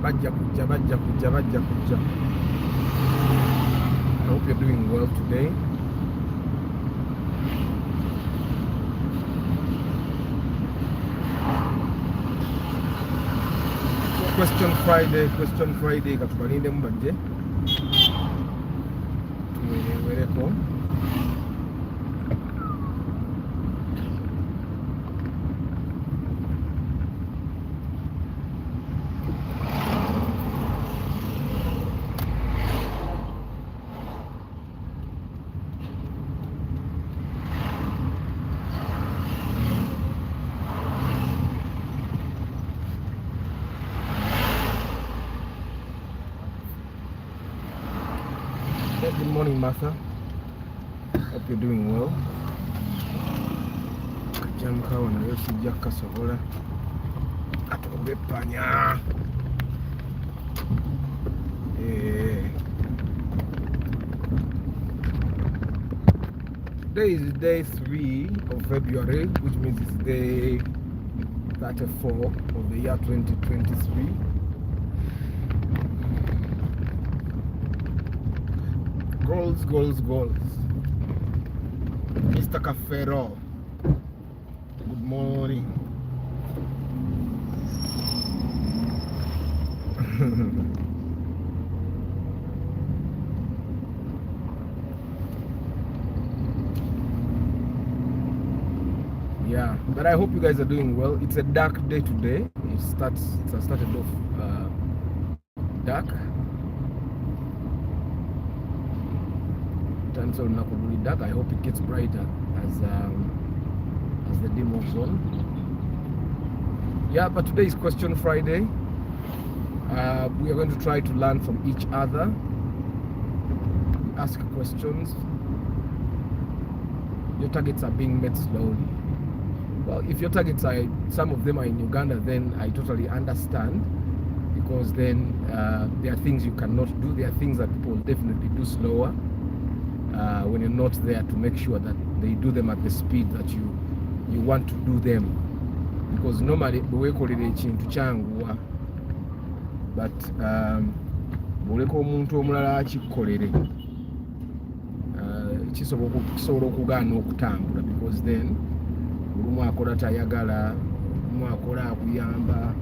bajja kujja. I hope you're doing well today. Question Friday katubalinde mubajje tuwerewereko. Good morning, Martha. Hope you're doing well. Kajamkawa na yosi jaka sohola. Atobepanya. Today is day 3 of February, which means it's day 34 of the year 2023. Goals. Mr. Cafero, good morning. Yeah, but I hope you guys are doing well. It's a dark day today. It started off dark. So dark. I hope it gets brighter as the day moves on. Yeah, but today is Question Friday. We are going to try to learn from each other. We ask questions. Your targets are being met slowly. Well, if your targets are, some of them are in Uganda, then I totally understand, because then there are things you cannot do. There are things that people will definitely do slower. When you're not there to make sure that they do them at the speed that you want to do them, because normally bwekolera ekintu kyanguwa, but buleka omuntu omulala akikolere kisobola okugaana okutambula, because then olumu akola tayagala, olumu akola akuyamba,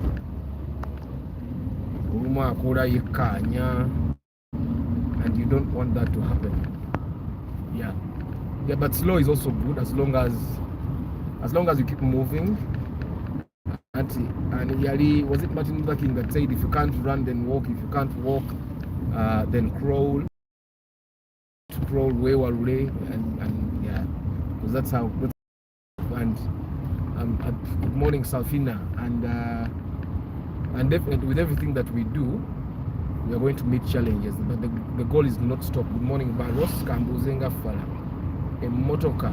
olumu akola yekkaanya, and you don't want that to happen. Yeah, but slow is also good as long as you keep moving. And was it Martin Luther King that said, if you can't run, then walk. If you can't walk, then crawl. Crawl way and yeah, because that's how. And good morning, Salfina, and definitely with everything that we do, we are going to meet challenges, but the goal is not stop. Good morning, Baros Kambuzenga Fala. Emotoka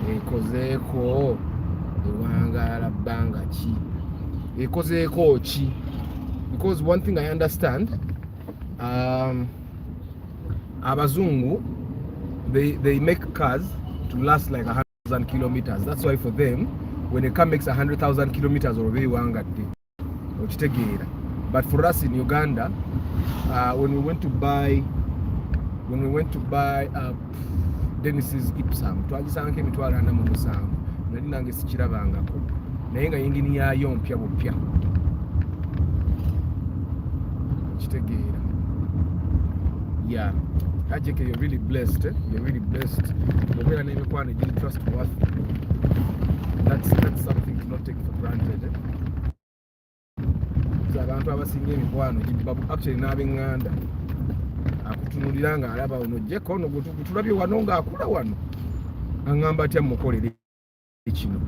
ekozeeko ewangala banga chi ekozeeko chi, because one thing I understand, abazungu, they make cars to last like 100,000 kilometers. That's why for them, when a car makes 100,000 kilometers or okitegeera. But for us in Uganda, when we went to buy Dennis's Ipsam, twagisange emitwalo 47, nali nange sikirabangako, naye nga yingini yayo mpya bupya, kitegeera. Yeah, Ajeke, you're really blessed. You're really blessed. Obeera n'emikwano giri trustworthy. That's something to not take for granted. Abantu abasinga emikwano actually n'ab'eŋŋanda akutunulira nga alaba ono jeko ono gutulabye wano ng'akula wano, aŋŋamba atya mukolere kino.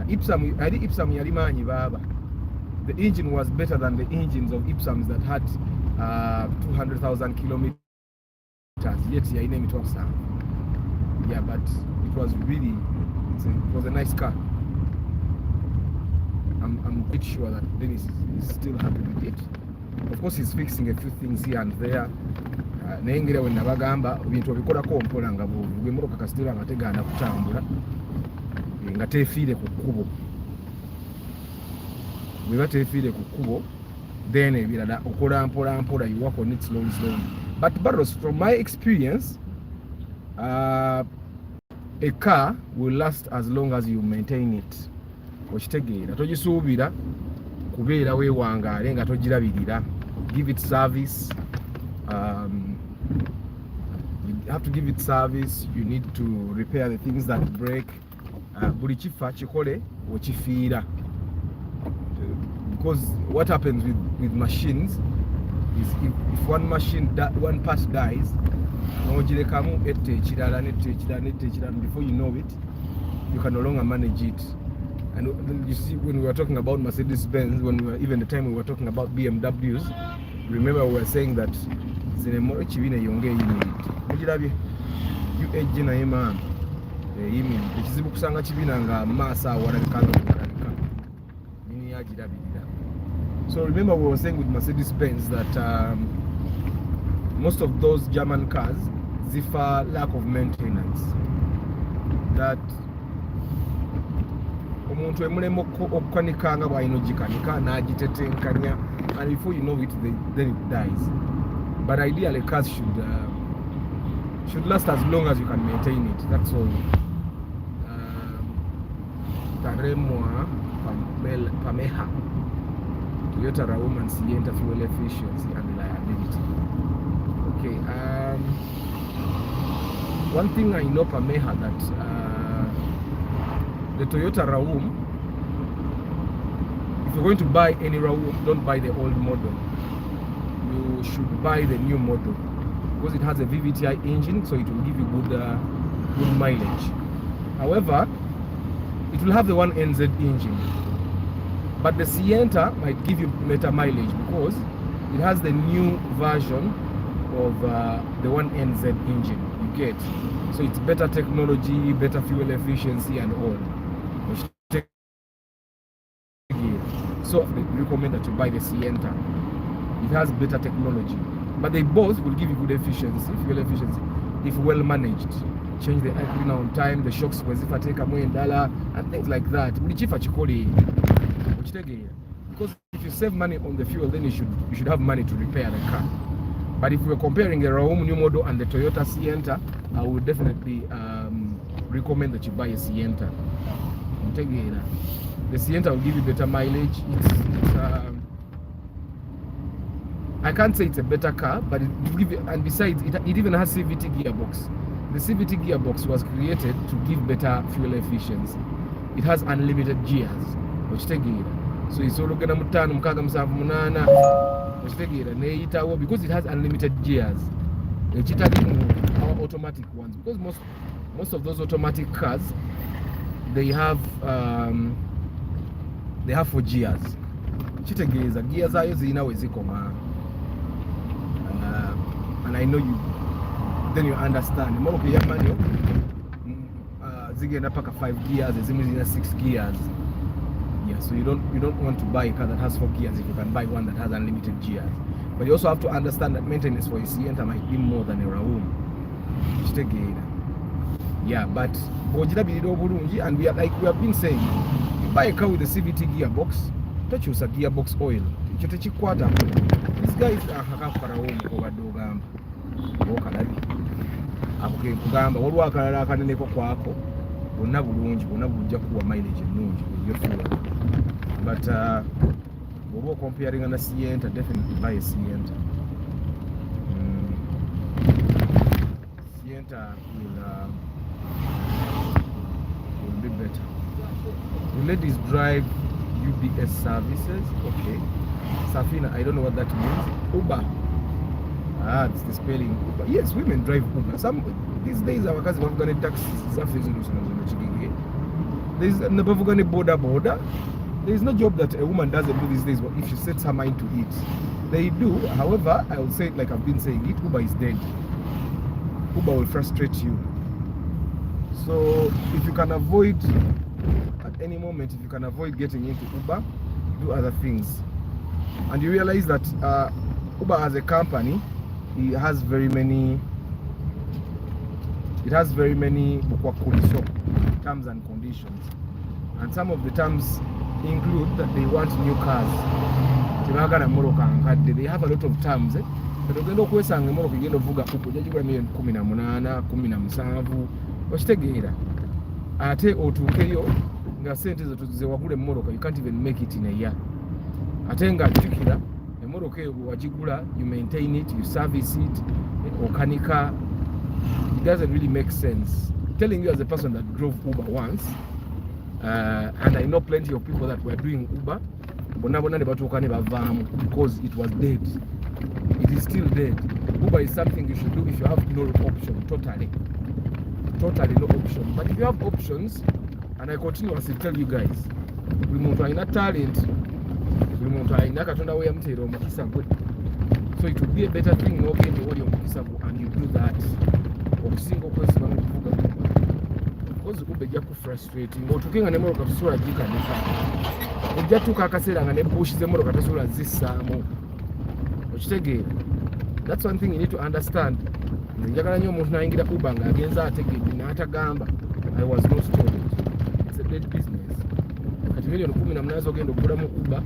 Ipsam yali maanyi baaba. The engine was better than the engines of Ipsams that had 200,000 kilometers, yet yalina emitwalo 7. Yeah, but it was a nice car. I'm quite sure that Dennis is still happy with it. Of course, he's fixing a few things here and there. Nengera when nabagamba bintu obikolako mpola nga bwovuga emmotoka kasitera nga tegaana kutambula nga teefiire ku kkubo. Bweba teefiire ku kkubo then ebirala okola mpola you work on it slowly. But Barros, from my experience, a car will last as long as you maintain it. Okitegeera togisuubira kubeera weewangaale nga togirabirira. Give it service. You have to give it service. You need to repair the things that break. Buli kifa kikole okifiira. Because what happens with machines is if one part dies, n'ogirekamu ette ekirala before you know it, you can no longer manage it. And you see, when we were talking about Mercedes-Benz, even the time we were talking about BMWs, remember we were saying that zinemoro kibine yonge unit mugirabye you age naye man yimi ekizibu kusanga kibina nga masa walabikanga nini yagirabirira. So remember we were saying with Mercedes-Benz that most of those German cars zifa lack of maintenance, that omuntu emulemo okukanikanga bwalina ogikanika n'agitetenkanya, and before you know it then it dies. But ideally cars should last as long as you can maintain it. That's all. Taremwa Pameha Toyota Raum and Sienta fuel efficiency and reliability. Okay. One thing I know Pameha that the Toyota Raum, if you're going to buy any Raum, don't buy the old model. You should buy the new model because it has a VVTi engine, so it will give you good mileage. However, it will have the 1NZ engine, but the Sienta might give you better mileage because it has the new version of the 1NZ engine. You get, so it's better technology, better fuel efficiency, and all. So I recommend that you buy the Sienta. It has better technology, but they both will give you good efficiency, fuel efficiency, if well managed. Change the air cleaner on time, the shocks if I take a $1 and things like that. Because if you save money on the fuel, then you should have money to repair the car. But if we're comparing the Raum new model and the Toyota Sienta, I would definitely recommend that you buy a Sienta. The Sienta will give you better mileage. I can't say it's a better car, but it will give you, and besides, it even has CVT gearbox. The CVT gearbox was created to give better fuel efficiency. It has unlimited gears. So it's all gonna mutano mukaga musanvu munana. Because it has unlimited gears. Our automatic ones, because most of those automatic cars, they have 4 gears. Gears are zikoma. And I know then you understand. Okay, manual. Zigenda paka 5 gears, zimizina 6 gears. Yeah, so you don't want to buy a car that has 4 gears if you can buy one that has unlimited gears. But you also have to understand that maintenance for a Sienta might be more than a Raum. Yeah, but and we have been saying, you buy a car with a CVT gearbox, don't use a gearbox oil. These guys are Raum. Okay, kugamba waliwo akalala akaneneko kwako bonna bulungi bonna bujja kuwa mileage ennungi yofuula, but oba comparing na Sienta, definitely buy a Sienta. Sienta will be better. The ladies drive UBS services. Okay, Safina, I don't know what that means. Uber. It's the spelling. Uber. Yes, women drive Uber. These days our guys have gone taxi. There's never gone border. There is no job that a woman doesn't do these days if she sets her mind to it. They do. However, I will say it like I've been saying it, Uber is dead. Uber will frustrate you. So if you can avoid, at any moment, if you can avoid getting into Uber, do other things. And you realize that Uber as a company, it has very many terms and conditions, and some of the terms include that they want new cars. tebagala mmoloka nkadde. They have a lot of terms. Ogenda okwesanga emmoloka egenda ovuga ojja gigula million 18, 17 okitegeera, ate otuukeyo nga sente ze wagula emmoloka you can't even make it in a year. Ate nga jjukira emmoloka eyo wagigula, you maintain it, you service it, okanika. It doesn't really make sense. Telling you as a person that drove Uber once, and I know plenty of people that were doing Uber, because it was dead. It is still dead. Uber is something you should do if you have no option, totally no option. But if you have options, and I continuously tell you guys, buli muntu alina talent, buli muntu alina katonda we yamuteera omukisa gwe. So it would be a better thing n'ogenda wali omukisa gwe and you do that. Okusinga okwesiba mu kuvuga Uber. Because Uber ejja ku frustrating. Otuuke nga n'emmoloka tosobola gikanika. Ejja tuuka akaseera nga ne bush z'emmoloka tosobola zissaamu. Okitegeera. That's one thing you need to understand. Njagala nnyo omuntu n'ayingira Uber ng'agenza ategedde n'atagamba I was not told. It's a dead business. Kati million 18 ogenda okugulamu Uber,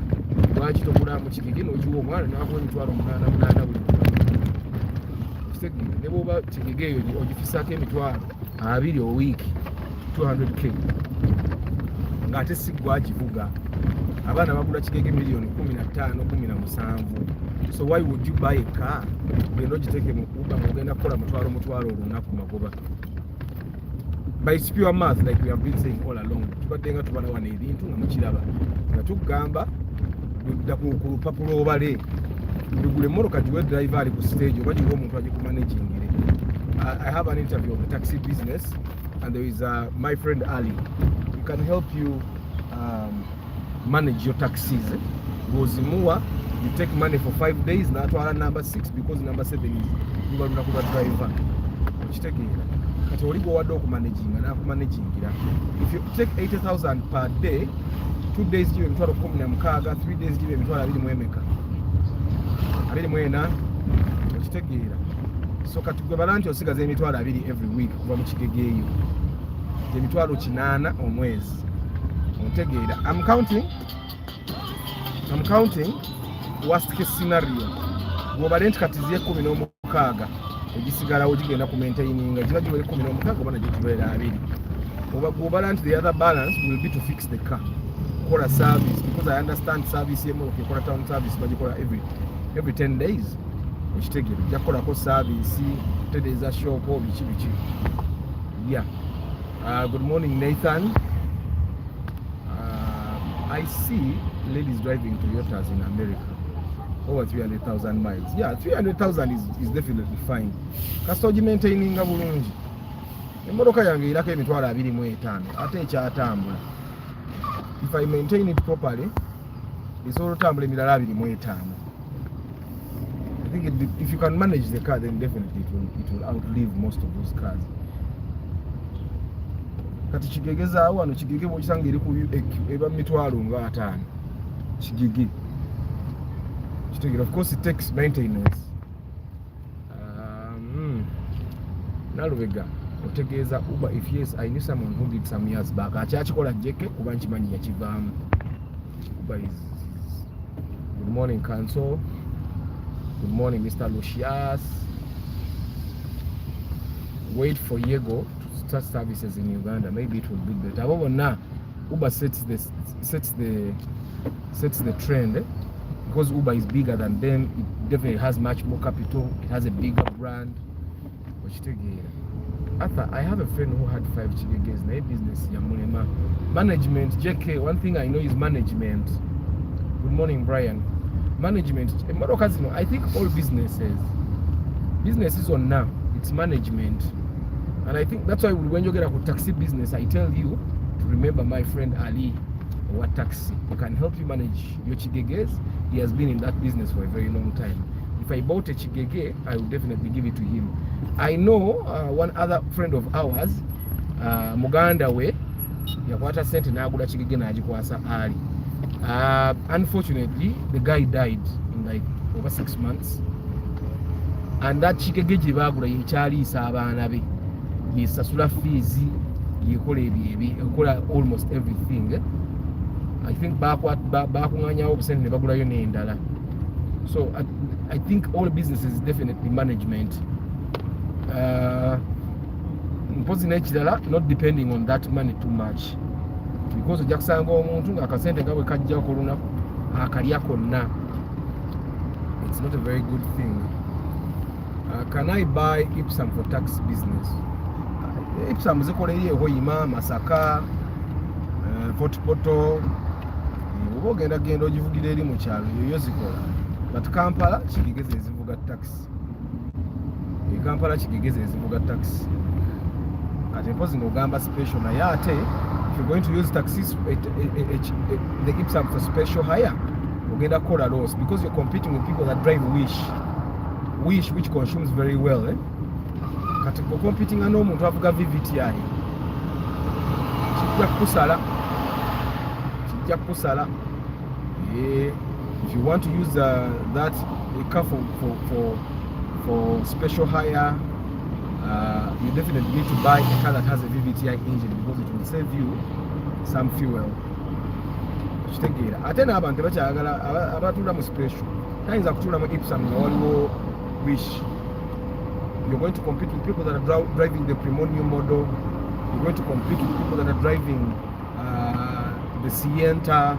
lwaki togulamu Kigege n'ogiwa omwana n'akuwa emitwalo 88 buli ne bw'oba Kigege eyo ogifisaako emitwalo 2 a week, 200k, ng'ate si gwe agivuga. Abaana bagula Kigege million 15, 17. So why would you buy a car? Ogenda ogiteeke mu Uber ng'ogenda kukola mutwalo olunaku magoba. But it's pure math, like we have been saying all along. Tubadde nga tubalawana ebintu nga mukiraba nga tugamba ku lupapula obale lugula emmoloka giwe driver ali ku stage oba giwe omuntu agikumanagingire. I have an interview of the taxi business and there is my friend Ali. He can help you manage your taxis. Gozimuwa, you take money for 5 days, natwala number 6 because number 7 is luba lunaku lwa driver. Okitegeera. Kati oli gwewadde okumanaginga n'akumanagingira. If you take 80,000 per day, 2 days give emitwalo 16, 3 days give emitwalo 24. Okitegeera. So kati gwe bala nti osigaza emitwalo 2 every week kuva mu Kigege eyo. Emitwalo 8 omwezi. Otegeera. I'm counting worst case scenario. Bw'obale nti kati ziye 16 egisigalawo gigenda ku maintaininga giba giwere 16 oba nagyo gibeera 2. Bw'obala nti the other balance will be to fix the car. Kola service, because I understand service y'emmoloka ekola town service bagikola every 10 days. Okitegeera ojja kukolako service, tereeza shop biki. Yeah. Good morning Nathan. I see ladies driving Toyotas in America. Over 300,000 miles. Yeah, 300,000 is definitely fine. Kasita maintaining bulungi. Emmoloka yange irako emitwalo 25 ate ekyatambula. If I maintain it properly, esobola otambula emirala 25. I think if you can manage the car, then definitely it will outlive most of those cars. Kati Kigegeza wano Kigege bw'okisanga eri ku eba mitwalo nga 5. Kigege. Of course, it takes maintenance. Nalubega otegeeza Uber. If yes, I knew someone who did some years back. Akyakikola jeke kuba nkimanyi yakivaamu. Uber is. Good morning, Council. Good morning, Mr. Lucius. Wait for Yego to start services in Uganda. Maybe it will be better. However, now Uber sets the trend. Because Uber is bigger than them, it definitely has much more capital, it has a bigger brand. Arthur, I have a friend who had 5 Kigeges, na business ya mulema. Management, JK, one thing I know is management. Good morning, Brian. Management, I think all businesses on now, it's management. And I think that's why when you get a taxi business, I tell you to remember my friend Ali. What taxi? He can help you manage your Kigeges. He has been in that business for a very long time. If I bought a Kigege, I would definitely give it to him. I know one other friend of ours, Muganda we, yakwata sente n'agula Kigege n'agikwasa Ali. Unfortunately, the guy died in like over 6 months. And that Kigege gye baagula yekyaliisa abaana be, yesasula fees, yekola almost everything. I think bakunganyawo obusente ne bagulayo n'endala. So I think all businesses is definitely management. Mpozi n'ekirala, not depending on that money too much, because ojja kusanga omuntu ng'akasente nga bwe kajja ku lunaku akalya konna. It's not a very good thing. Can I buy Ipsum for tax business? Ipsum zikola eri Hoima, Masaka, Fort Poto. Oba ogenda ogivugira eri mu kyalo yoyo zikola. But Kampala kigegeze ezivuga tax. Kampala kigegeze ezivuga tax. Ate mpozi n'ogamba special naye ate if you're going to use taxis the Ipsum for special hire ogenda kukola loss because you're competing with people that drive Wish which consumes very well. Kati competing n'omuntu avuga VVTI kijja kusala. If you want to use that car for special hire, you definitely need to buy a car that has a VVTI engine because it will save you some fuel. Ate n'abantu bakyagala abatunda mu special tayinza kutunda mu Ipsum nga waliwo Wish. You're going to compete with people that are driving the Primonium model. You're going to compete with people that are driving the Sienta.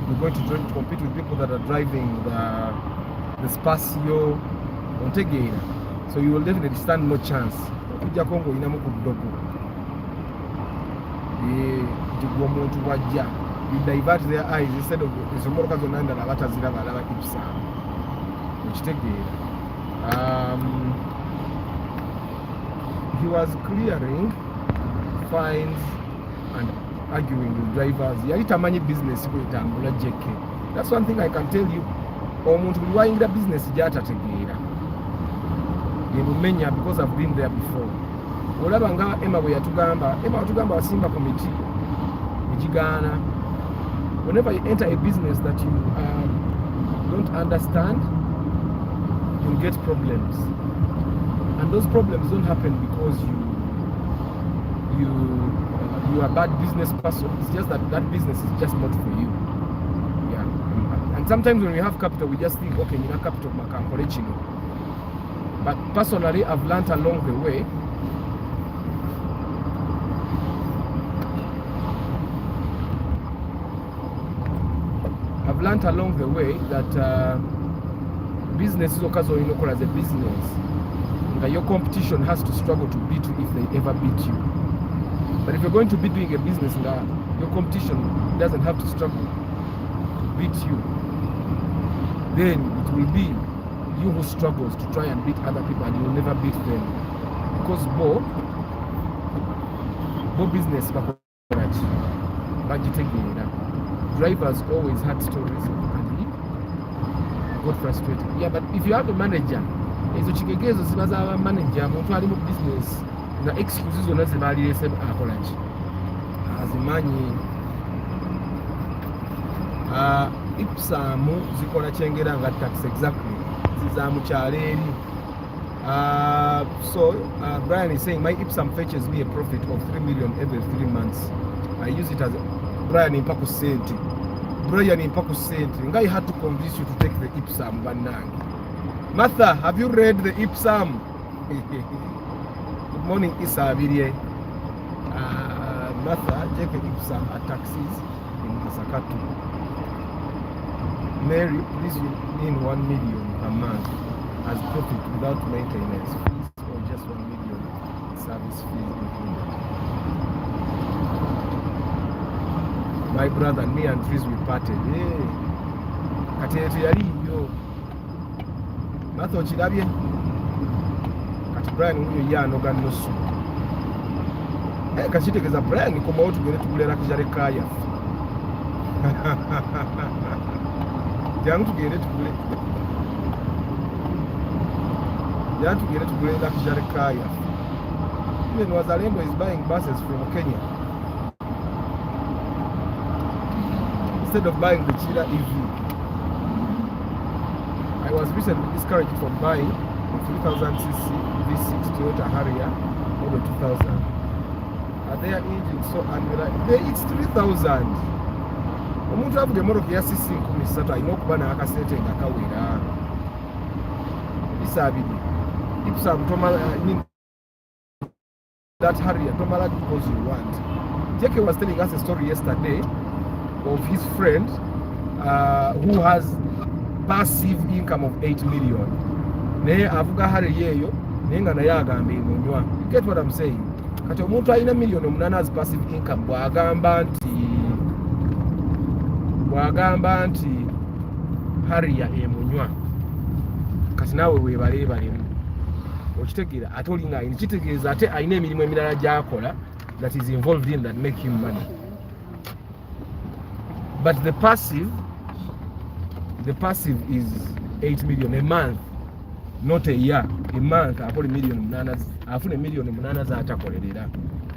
You're going to compete with people that are driving the Spacio. Ontegeera. So you will definitely stand no chance. Okujja Kongo inamu ku ddogo. Tigwa omuntu wajja. You divert their eyes instead of ez'emmotoka zonna endala bataziraba alaba Ipsum. Okitegeera. He was clearing fines and arguing with drivers. Yali tamanyi business kwetambula JK. That's one thing I can tell you. Omuntu buli wayingira business gy'atategeera yemumenya because I've been there before. Olaba nga Emma bwe yatugamba wasimba komiti ekigaana. Whenever you enter a business that you don't understand, you'll get problems. And those problems don't happen because you are a bad business person. It's just that business is just not for you. Yeah. And sometimes when we have capital, we just think, okay, you have capital, makamporechino. But personally, I've learned along the way that business is okazoyinokola as a business. Your competition has to struggle to beat you if they ever beat you. But if you're going to be doing a business, your competition doesn't have to struggle to beat you. Then it will be you who struggles to try and beat other people, and you will never beat them. Because more business, drivers always had stories and got frustrated. Yeah, but if you have a manager, ezo kigegezo ziba za manager, omuntu ali mu business na excuses zonna zibalirese akola ki azimanyi. Ipsum zikola kyengera nga tax exactly ziza mu kyalo eri. So Brian is saying my Ipsum fetches me a profit of 3 million every 3 months. I use it as Brian impaku sente. Nga I had to convince you to take the Ipsum bannange. Martha, have you read the Ipsum? Good morning, Issa Abirie. Martha, check the Ipsum at taxis in Masakatu. Mary, please you in 1 million a month as profit without maintenance fees or just 1 million service fees included. My brother and me and Tris we parted. Hey, Katetu yali yo. Martha okirabye kati Brian wuyo ye anoga nusu. Kakitegeza Brian komawo tugende tugulera kijale kaya. Jangu tugende tugule. Jangu tugende tugulera kijale kaya. Even Wazalendo is buying buses from Kenya instead of buying the Chira EV. I was recently discouraged from buying a 3000cc V6 Toyota Harrier model 2000. Their engine so unreliable. It's 3000. omuntu avuga emmotoka ya sisi 13 alina okuba n'akasente nga kawera bisabiri ipsam tomala that Harrier tomala because you want. Jackie was telling us a story yesterday of his friend who has passive income of 8 million. Naye avuga Harrier yeyo naye nga naye agamba emunywa. You get what I'm saying? Kati omuntu alina million omunana as passive income bwagamba nti Harrier emunywa. Kati nawe weebaleebalemu okitegeera ate olinga ayina kitegeeza ate ayina emirimu emirala gy'akola that is involved in that make him money. But the passive is 8 million a month, not a year. A month afune million munana z'atakolerera.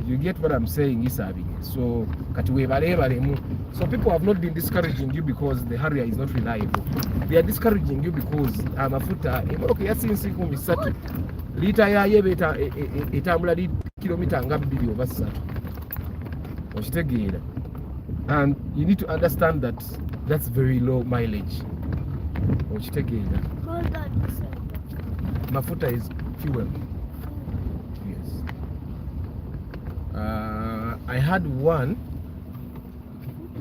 You get what I'm saying? So kati weebaleebalemu. So people have not been discouraging you because the Harrier is not reliable. They are discouraging you because amafuta emmotoka ya sinsi 13 lita yayo etambula kilomita nga 2 oba 3 okitegeera. And you need to understand that that's very low mileage okitegeera. Mafuta is fuel. Yes. I had one,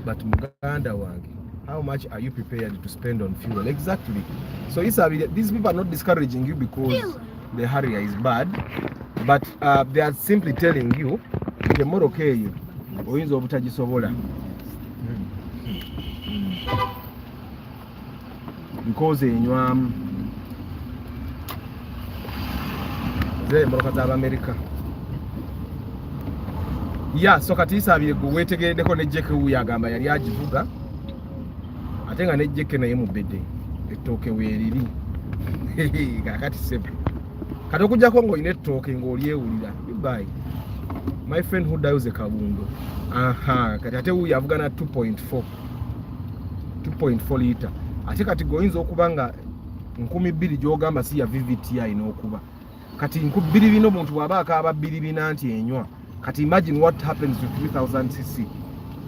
but Muganda wange, how much are you prepared to spend on fuel? Exactly. So these people are not discouraging you because the Harrier is bad, but they are simply telling you the motoka eyo oyinza obutagisobola because enywa ze motoka z'Amerika. Yeah, so kati isabire gwe wetegereddeko ne Jeke wuyo agamba yali agivuga ate nga ne Jeke naye mubedde ettooke weeriri kakati sebe kati okujjako ng'olina ettooke ng'olyewulira goodbye my friend who dies Kabundo. Kati ate wuyo avuga na 2.4 liter ate kati goyinza okuba nga 2,000 gy'ogamba si ya VVTI n'okuba kati 2,000 bino omuntu bw'aba akaaba 2,000 nti enywa. Kati imagine what happens with 3,000 cc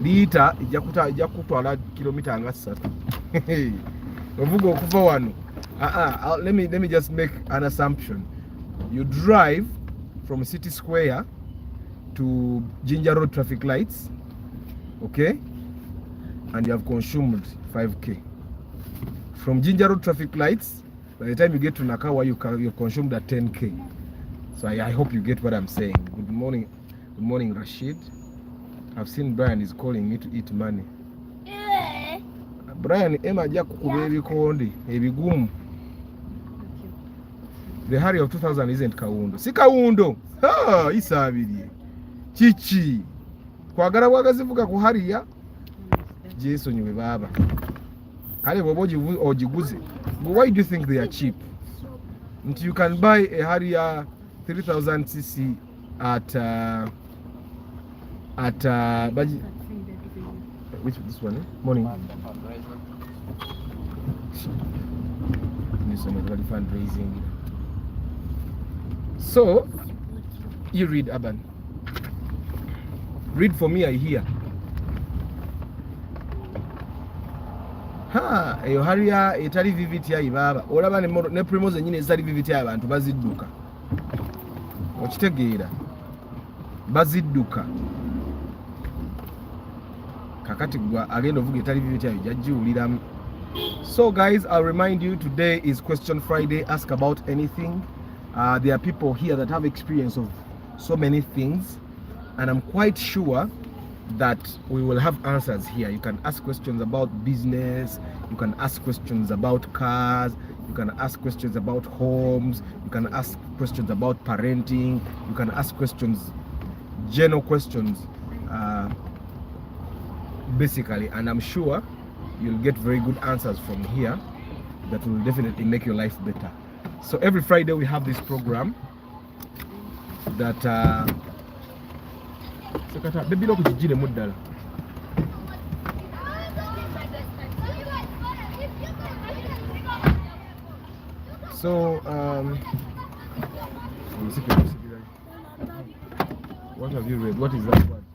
lita ejja kutwala kilomita nga 3 ovuga okuva wano. Let me just make an assumption. You drive from City Square to Ginger Road traffic lights, okay, and you have consumed 5k. From Ginger Road traffic lights, by the time you get to Nakawa, you've consumed at 10k. So I hope you get what I'm saying. Good morning. Good morning, Rashid. I've seen Brian is calling me to eat money. Brian, Emma Jakukuba ebikondi ebigumu. The Harrier of 2000 isn't Kawundo. Si Kawundo. Isabiriye. Chichi. Kwagala bwagazivuga ku Harrier. Jesu nywe baba. Kale boboji ogiguze. But why do you think they are cheap? Until you can buy a Harrier 3000 cc at which this one? Morning. Fundraising. So you read, Aban. Read for me, I hear. Eyo Harrier etali VVTI baba. Olaba ne Primoze nyine ezali VVTI abantu bazidduka. Okitegeera. Bazidduka. Kakati gwa agenda ovuga etali VVTI jajjiwuliramu. So guys, I'll remind you, today is Question Friday. Ask about anything. There are people here that have experience of so many things, and I'm quite sure that we will have answers here. You can ask questions about business, you can ask questions about cars, you can ask questions about homes, you can ask questions about parenting, you can ask questions, general questions, basically, and I'm sure you'll get very good answers from here that will definitely make your life better. So every Friday we have this program that so what have you read? What is that one?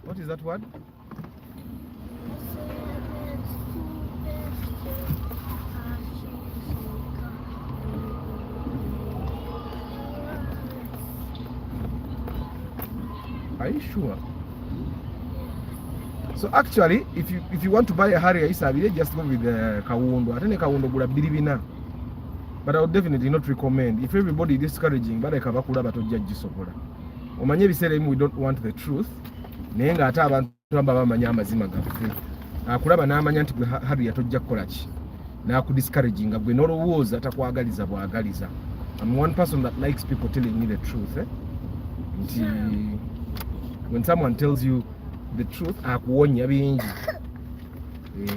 What is is that word? Are you sure? So actually, if you want to buy a Harrier isabire, just go with the Kawundo. I think Kawundo gula bilibina. But I would definitely not recommend. If everybody is discouraging, but I can bakula batojja gisobola. Omanye biseera we don't want the truth. Naye nga ate abantu baba bamanya amazima gaffe. Akulaba n'amanya nti gwe Harrier tojja kukola ki. N'akudiscouraging gwe n'olowooza takwagaliza bwagaliza. I'm one person that likes people telling me the truth. When someone tells you the truth, akuwonya bingi.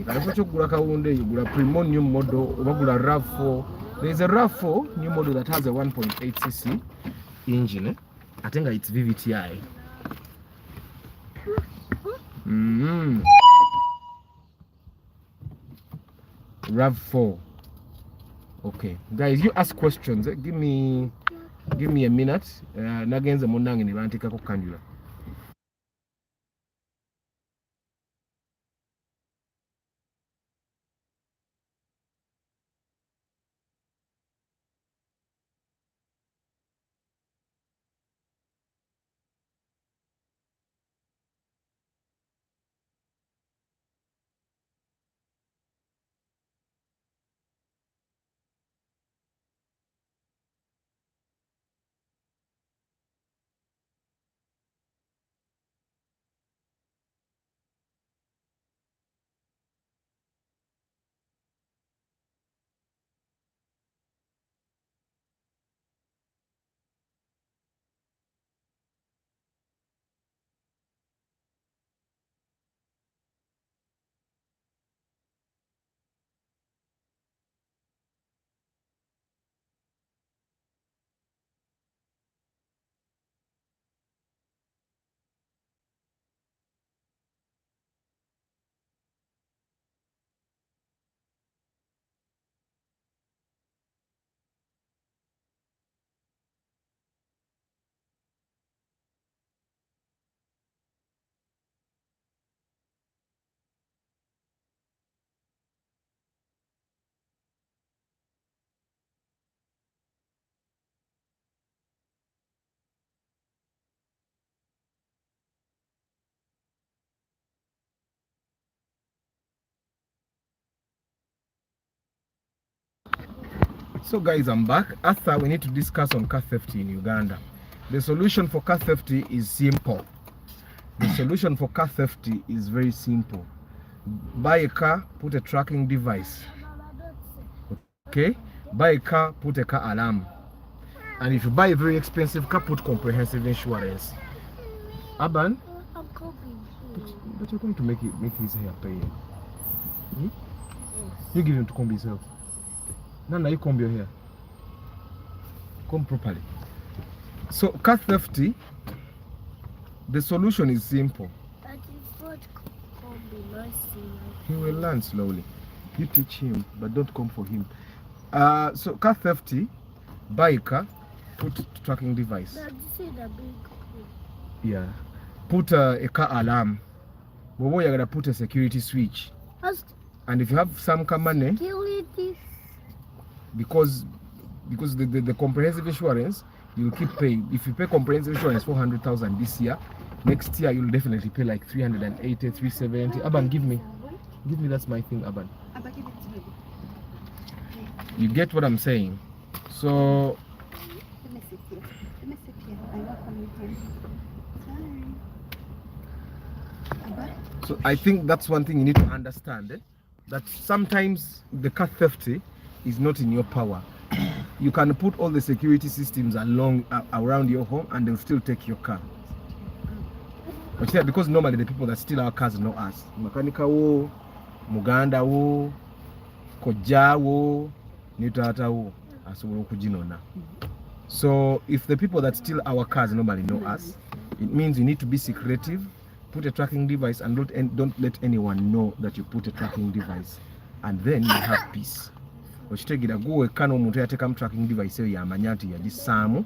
Kalafu kyokugula Kawundo eyo gula Primo new model oba gula RAV4. There is a RAV4 new model that has a 1.8cc engine. I think it's VVTi. RAV4. Okay, guys, you ask questions. Give me a minute. Nagenze munange ne bantikako kanjula. So guys, I'm back. After we need to discuss on car theft in Uganda. The solution for car theft is simple. The solution for car theft is very simple. Buy a car, put a tracking device. Okay? Buy a car, put a car alarm. And if you buy a very expensive car, put comprehensive insurance. Aban? I'm coping. But you're going to make his hair pay. Hmm? Yes. You give him to comb himself. Nana, you comb your hair. Comb properly. So car theft, the solution is simple. But it's not combing nicely. He will learn slowly. You teach him, but don't come for him. So car theft, buy a car, put tracking device. But this is a big one. Yeah. Put a car alarm. You're gonna put a security switch. And if you have some car money, Security. because the comprehensive insurance, you'll keep paying. If you pay comprehensive insurance 400,000 this year, next year you'll definitely pay like 380, 370. Aban, give me, that's my thing, Aban. Abba, give it to me. You get what I'm saying? So Let me sit here. I work on weekends. Sorry. Abba? So I think that's one thing you need to understand, that sometimes the car theft is not in your power. You can put all the security systems around your home and they'll still take your car. But yeah, because normally the people that steal our cars know us. Makanika wo, Muganda wo, Koja wo, Nitata wo, asobolo kujinona. So if the people that steal our cars normally know us, it means you need to be secretive, put a tracking device, and don't let anyone know that you put a tracking device, and then you have peace. Okitegeera gwe kano omuntu yateekamu tracking device eyo yamanya nti yagisaamu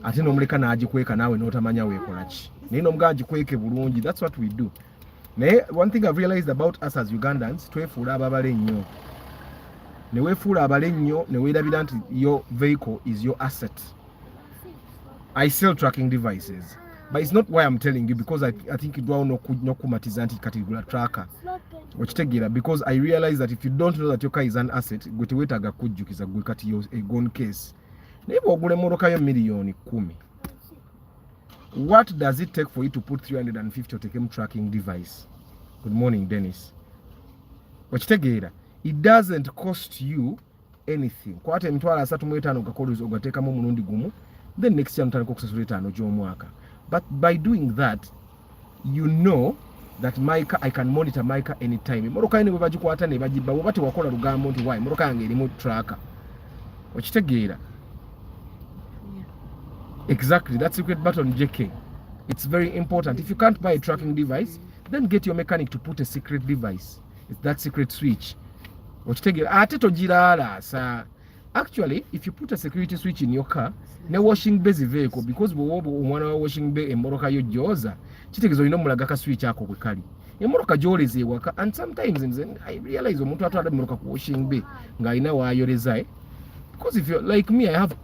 ate n'omuleka n'agikweka naawe n'otamanya weekola ki naye n'omugaa gikweke bulungi. That's what we do. Naye one thing I've realized about us as Ugandans, twefuula ababale nnyo. Ne weefuula abale nnyo ne weerabira nti your vehicle is your asset. I sell tracking devices, but it's not why I'm telling you, because I think idwawo n'okumatiza nti kati gula tracker okitegeera, because I realize that if you don't know that your car is an asset, gwe teweetaaga kujjukiza gwe kati a gone case. Naye bw'ogula emmotoka yo $10,000,000, what does it take for you to put 350 otekemu tracking device? Good morning, Dennis. Okitegeera, it doesn't cost you anything. Kwate $3,500 gakoleza ogateekamu omulundi gumu, then next year mutandika okusasula $5 gy'omwaka. But by doing that, you know that my car, I can monitor my car anytime. Emmotoka ne bwe bagikwata ne bagibba, bw'oba tewakola lugambo nti why emmotoka yange erimu tracker. Okitegeera. Exactly, that secret button JK. It's very important. If you can't buy a tracking device, then get your mechanic to put a secret device. It's that secret switch. Actually, if you put a security switch in your car, ne washing bay vehicle, because omwana wa washing bay emmoroka yo gyoza, kitegeeza olina omulaga ka switch ako bwe kali. Emmoroka gyoleza ewaka, and sometimes I realize omuntu atwala emmoroka ku washing bay ng'alina w'ayoleza. Because if you're like me, I have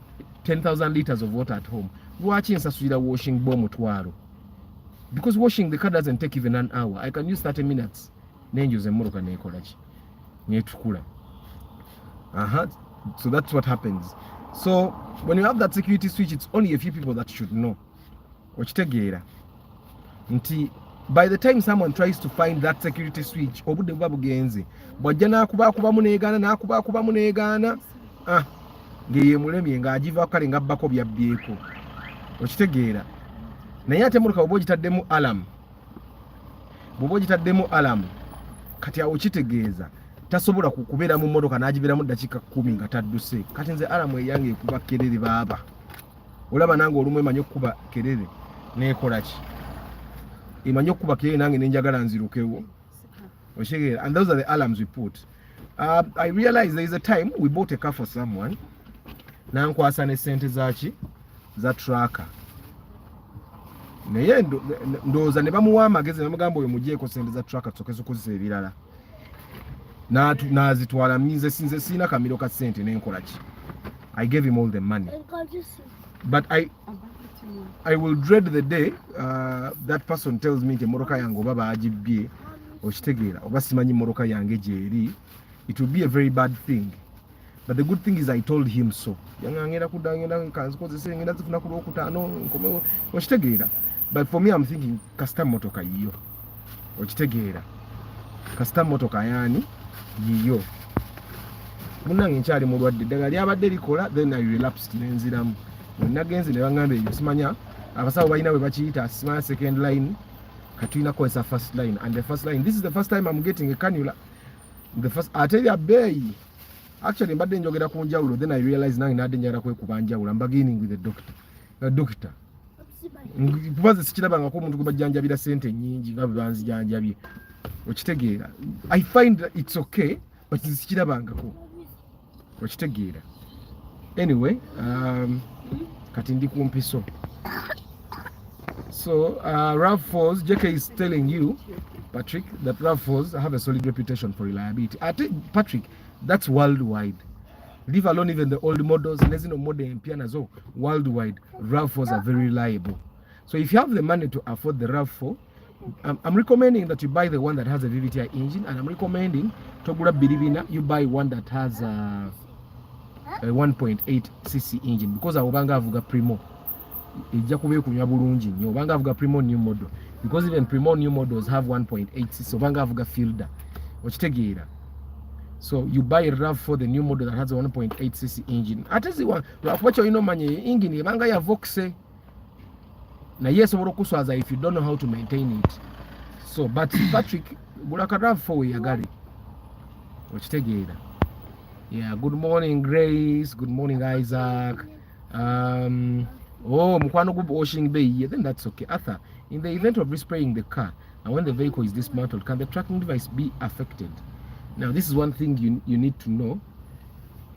10,000 liters of water at home. Lwaki nsasulira washing bo $1,000? Because washing the car doesn't take even an hour. I can use 30 minutes. Nenjuza emmoroka neekola ki? Neetukula. So that's what happens. So when you have that security switch, it's only a few people that should know. Okitegeera nti by the time someone tries to find that security switch, obudde buba bugenze. Bw'ajja n'akubakubamu n'egaana, ng'eye mulemye ng'agiva kale ng'abbako byabbyeko. Okitegeera. Naye ate emmoroka bw'oba ogitaddemu alarm, kati awo kitegeeza tasobola kukubeera mu mmotoka n'agibeeramu dakiika 10 nga tadduse. Kati nze alarm eyange ekuba kerere baaba. Olaba nange olumu emanyi okukuba kerere n'ekola ki? Emanyi okukuba kerere nange nenjagala nzirukewo. Okitegeera. And those are the alarms we put. I realized there is a time we bought a car for someone. Nankwasa ne sente zaki za tracker. Naye ndowooza ne bamuwa amagezi ne bamugamba oyo mugyeko sente za tracker tusoke zikozesa ebirala. N'azitwala nze siina kamiro ka sente n'enkola ki? I gave him all the money. But I will dread the day that person tells me nti emmoroka yange oba baagibbye, okitegeera, oba simanyi emmoroka yange gyeri. It will be a very bad thing. But the good thing is I told him so. Ngenda kudangenda kanzikozese ngenda zifuna ku Lwokutaano nkomewo, okitegeera. But for me I'm thinking custom motoka yiyo. Okitegeera. Custom motoka yani yiyo. Munnange nkyali mulwadde eddagala lyabadde likola, then I relapsed nenziramu. Nagenze ne bangamba ebyo simanya abasawo balina bwe bakiyita simanya second line, katulina kukozesa first line. And the first line, this is the first time I'm getting a cannula. The first ate ya bay. Actually mbadde njogera ku njawulo, then I realized nange nadde njagala kwekuba njawulo. I'm beginning with the doctor. Doctor. Kubaze sikirabangako omuntu gwe bajjanjabira sente nnyingi nga bwe banzijanjabye. Okitegeera. I find that it's okay, but sikirabangako. Okitegeera. Anyway, kati ndi ku mpiso. So RAV4s, JK is telling you, Patrick, that RAV4s have a solid reputation for reliability. I think, Patrick, that's worldwide. Leave alone even the old models, nezino modern pianos, worldwide, RAV4s are very reliable. So if you have the money to afford the RAV4, I'm recommending that you buy the one that has a VVTi engine, and I'm recommending Togura Biribina, you buy one that has a 1.8cc engine, because obanga avuga Primo ejja kuba ekunywa bulungi nnyo. Obanga avuga Primo new model, because even Primo new models have 1.8cc. Obanga avuga Fielder, okitegeera. So you buy a RAV4, the new model that has a 1.8cc engine. Ate ziwa lwakuba kyolina omanya engine ebanga ya Voxe naye esobola okuswaza if you don't know how to maintain it. So but Patrick, gula ka RAV4 weyagale, okitegeera. Yeah, good morning Grace, good morning Isaac. Mukwano group washing bay, yeah, then that's okay. Arthur, in the event of respraying the car and when the vehicle is dismantled, can the tracking device be affected? Now this is one thing you need to know.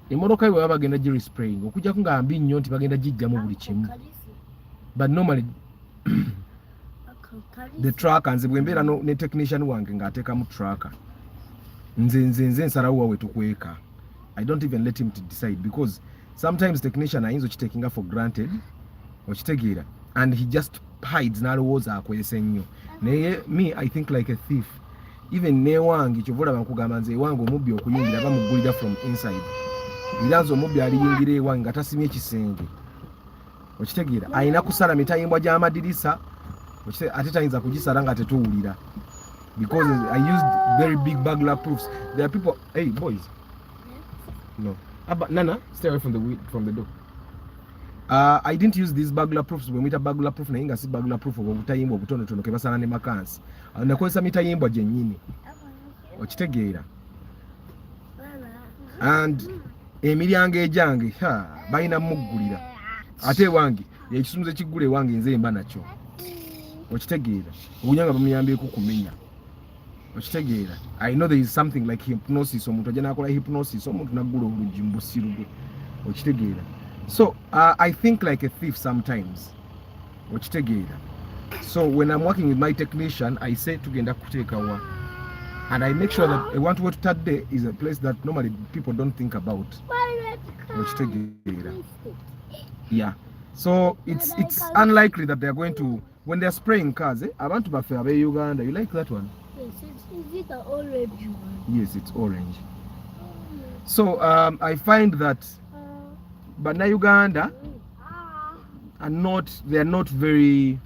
Emmotoka bwe bagenda gi respraying, okujja ku nga mbi nnyo nti bagenda gijjamu buli kimu. but normally the tracker nze bwembeera ne technician wange ng'ateeka mu tracker nze nsalawo wawe tukweka. I don't even let him to decide because sometimes technician ayinza okiteekinga for granted okitegeera and he just hides n'alowooza akwese nnyo. Naye me I think like a thief. Even newange kyova olaba nkugamba nze ewange omubbi okuyingira bamuggulira from inside. Era nze omubbi aliyingira ewange nga tasimye ekisenge okitegeera ayina kusala mitayimbwa gy'amadirisa ate tayinza kugisala nga tetuwulira because I used very big burglar proofs. There are people, hey boys, no, Nana, stay away from the door. I didn't use these burglar proofs. When we meet a burglar proof, na inga si burglar proof of obutayimbwa obutonotono ke basala ne makansi. Nakozesa mitayimbwa gyennyini okitegeera and emiryango egyange balina muggulira ate ewange ekisumuluzo ekiggula ewange nze mba nakyo okitegeera obunyanga bamuyambyeko kumenya okitegeera. I know there is something like hypnosis, omuntu ajja nakola hypnosis omuntu naggula oluggi mu busiru bwe okitegeera. So I think like a thief sometimes okitegeera. So when I'm working with my technician, I say tugenda kuteekawa and I make sure that want to Tadde is a place that normally people don't think about okitegeera. Yeah, so it's unlikely that they are going to, when they are spraying cars, abantu baffe abe Uganda, you like that one? Yes, is it the orange one? Yes, it's orange. So I find that Bana Uganda are they are not very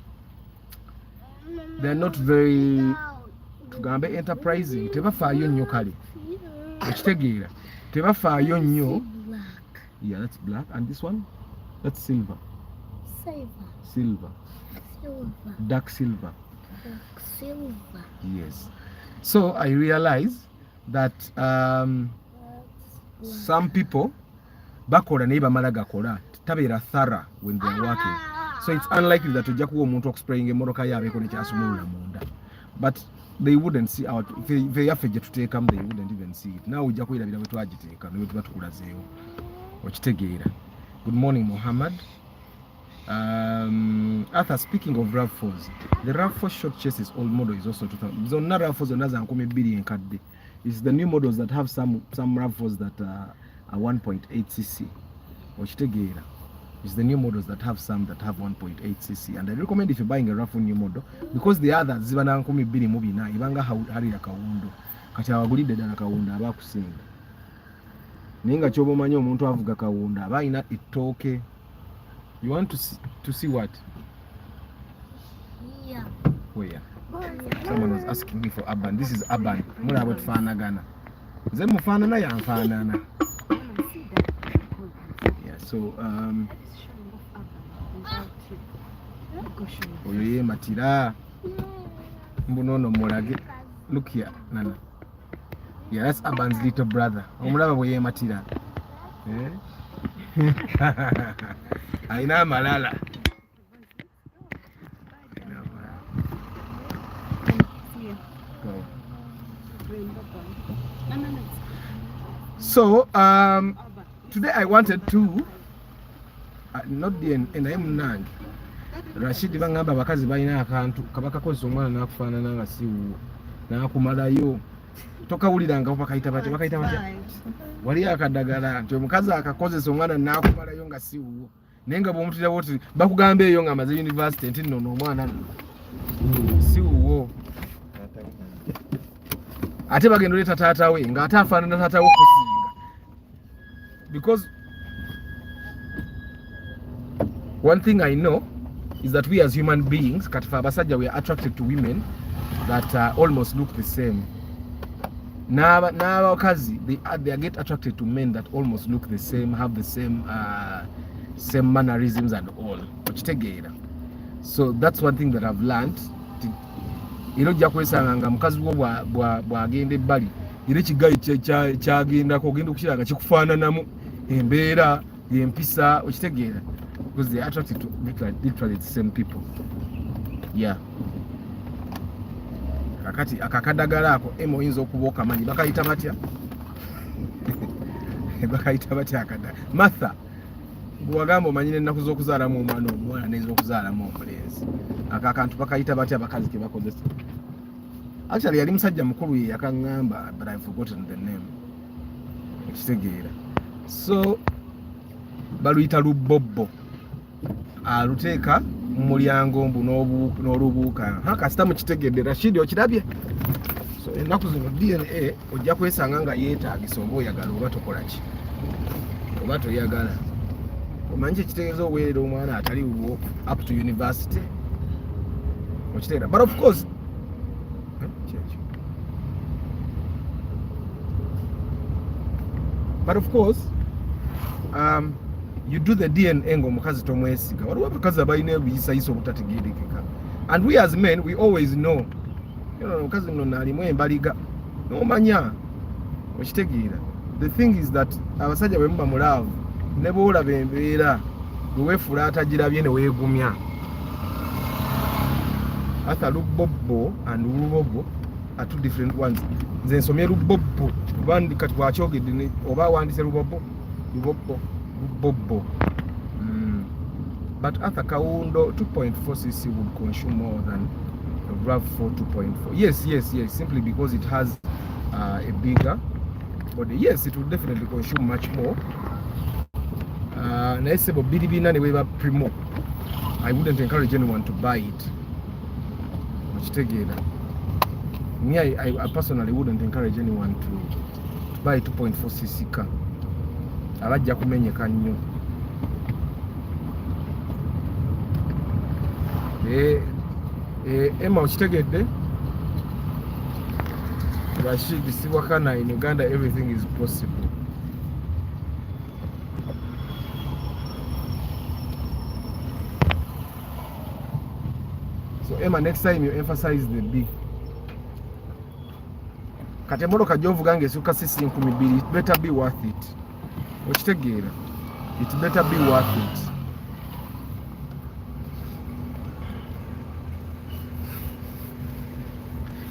tugambe enterprising. Tebafaayo nnyo kale okitegeera, tebafaayo nnyo. Yeah, that's black. And this one, that's silver. Silver. Dark silver. Yes. So I realize that some people bakola naye bamala gakola tabeera thorough when they are working. So it's unlikely that ojja kuwa omuntu okuspraying emmotoka yaabeko nekyasumulula munda. But they wouldn't see out. If yaffe gye tuteekamu, they wouldn't even see it. Now ojja kwirabira bwe twagiteeka ne bwe tuba tukulazeewo okitegeera. Good morning, Muhammad. Arthur, speaking of RAV4s, the RAV4 short chassis old model is also 2000. Zonna RAV4s zonna za 2,000 enkadde. It's the new models that have some RAV4s that are 1.8cc. Okitegeera. It's the new models that have some that have 1.8cc, and I recommend if you're buying a RAV4 new model because the others ziba na 2,200 ibanga halira kawundo kati abagulidde ddala kawundo abakusinga. Ninga kyoba omanyi omuntu avuga kawunda aba alina ettooke. You want to see what? Yeah. Where? Someone was asking me for Urban. This is Urban. Mulaba tufaanagana. Nze mufaanana yanfaanana. Yeah, so oyo ye matira mbunono mulage. Look here, Nana. Yeah, that's Urban's little brother. Omulaba bwe ye matira. Aina malala. So today I wanted to not the name Nang Rashid bangamba bakazi balina akantu kabakakozesa omwana nakufaanana nga siwo nakumalayo tokawuliranga bakayita bate wali akadagala nti omukazi akakozesa omwana nakumalayo nga siwo naye nga bwomutira bwoti bakugamba eyo nga amaze university nti nno omwana siwo ate bagenda oleeta taata we nga ate afaanana taata we okusinga because one thing I know is that we as human beings, katifa abasajja, we are attracted to women that almost look the same. N'abakazi they get attracted to men that almost look the same, have the same mannerisms and all. Okitegeera. So that's one thing that I've learned. Ino jja kwesanga nga mukazi wo bwagenda ebbali era ekigayi kyagendako ogenda okukira nga kikufaananamu embeera y'empisa okitegeera. Because they are attracted to literally the same people. Yeah. Kakati akakadagala ako emo oyinza okuba okamanyi bakayita batya akada Martha gwagamba omanyire ennaku z'okuzaalamu omwana omuwala n'ez'okuzaalamu omulenzi akantu bakayita batya abakazi ke bakozesa actually yali musajja mukulu ye yakaŋŋamba but I've forgotten the name ekitegeera so baluyita lubobbo aluteeka mu mulyango mbu n'olubuuka kasita mukitegedde Rashidi okirabye so ennaku zino DNA ojja kwesanga nga yeetaagisa oba oyagala oba tokola ki oba toyagala omanyi kyekitegeeza oweerera omwana atali up to university okitegeera but of course you do the DNA ng'omukazi tomwesiga waliwo abakazi abalina ebiyisayisa obutategeerekeka and we as men we always know omukazi nno alimu embaliga n'omanya okitegeera the thing is that abasajja bwe muba mulaavu ne boolaba embeera bwe weefuula atagirabye ne weegumya ata lubobbo and lubobbo are two different ones nze nsomye lubobbo kati bwakyogedde oba awandise lubobbo but Arthur Kawundo 2.4cc would consume more than a RAV4 2.4. Yes, simply because it has a bigger body. Yes, it would definitely consume much more. Primo. I wouldn't encourage anyone to buy it. Me, I personally wouldn't encourage anyone to buy a 2.4cc car. Abajja kumenyeka nnyo. Emma okitegedde Rashid siwakana in Uganda everything is possible. So Emma, next time you emphasize the B. Kati emmotoka gy'ovuga ng'esukka sisi 2,000 it better be worth it. Okitegeera, it better be worth it.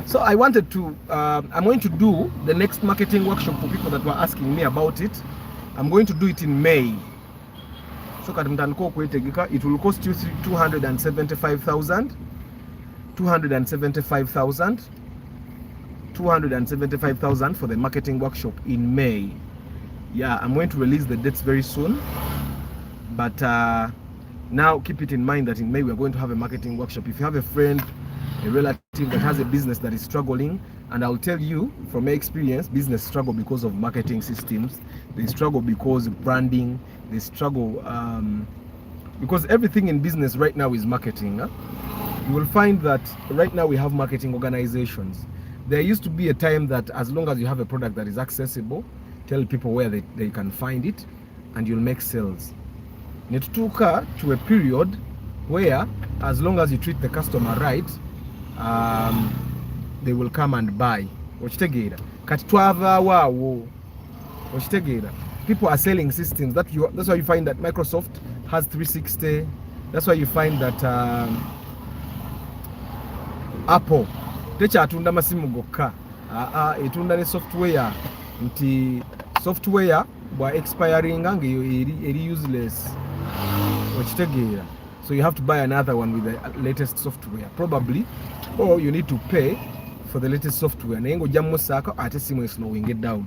So I wanted to, I'm going to do the next marketing workshop for people that were asking me about it. I'm going to do it in May. So it will cost you 275,000. 275,000 for the marketing workshop in May. Yeah, I'm going to release the dates very soon. But now keep it in mind that in May we are going to have a marketing workshop. If you have a friend, a relative that has a business that is struggling, and I'll tell you from my experience, business struggle because of marketing systems, they struggle because of branding, they struggle because everything in business right now is marketing. You will find that right now we have marketing organizations. There used to be a time that as long as you have a product that is accessible, tell people where they can find it and you'll make sales. Netutuuka to a period where as long as you treat the customer right, they will come and buy. Okitegeera kati twavaawo awo. Okitegeera people are selling systems that's why you find that Microsoft has 360. That's why you find that Apple tekyatunda masimu gokka etunda ne software nti software bwa expiringa ngeyo eri useless. Okitegeera so you have to buy another one with the latest software probably, or you need to pay for the latest software naye ng'ojja mmusaako ate simu eslowing it down.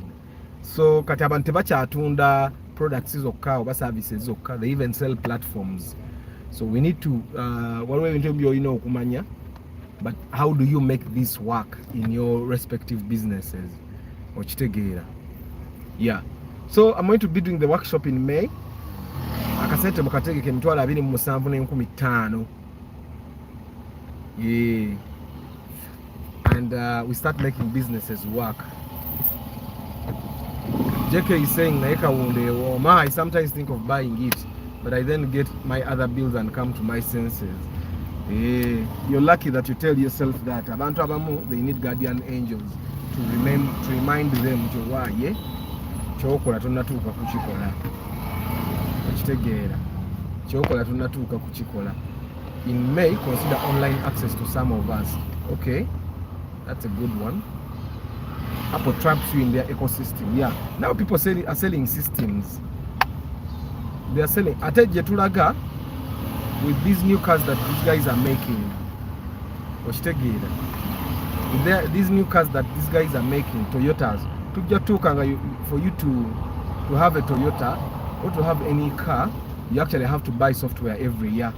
So kati abantu tebakyatunda products zokka oba services zokka, they even sell platforms. So we need to waliwo ebintu by'olina okumanya, but how do you make this work in your respective businesses? Okitegeera. Yeah, so I'm going to be doing the workshop in May. Akasente mukategeke emitwalo 27,500. Yeah, and we start making businesses work. JK is saying naeka wunde woma, I sometimes think of buying it, but I then get my other bills and come to my senses. Yeah, you're lucky that you tell yourself that abantu abamu they need guardian angels to remind them to why kyokola tonatuuka kukikola. Okitegeera kyokola tonatuuka kukikola. In May, consider online access to some of us. Okay, that's a good one. Apple traps you in their ecosystem. Yeah, now people are selling systems. they are selling. Ate je tulaga with these new cars that these guys are making. Okitegeera. These new cars that these guys are making, Toyotas. For you to have a Toyota or to have any car, you actually have to buy software every year.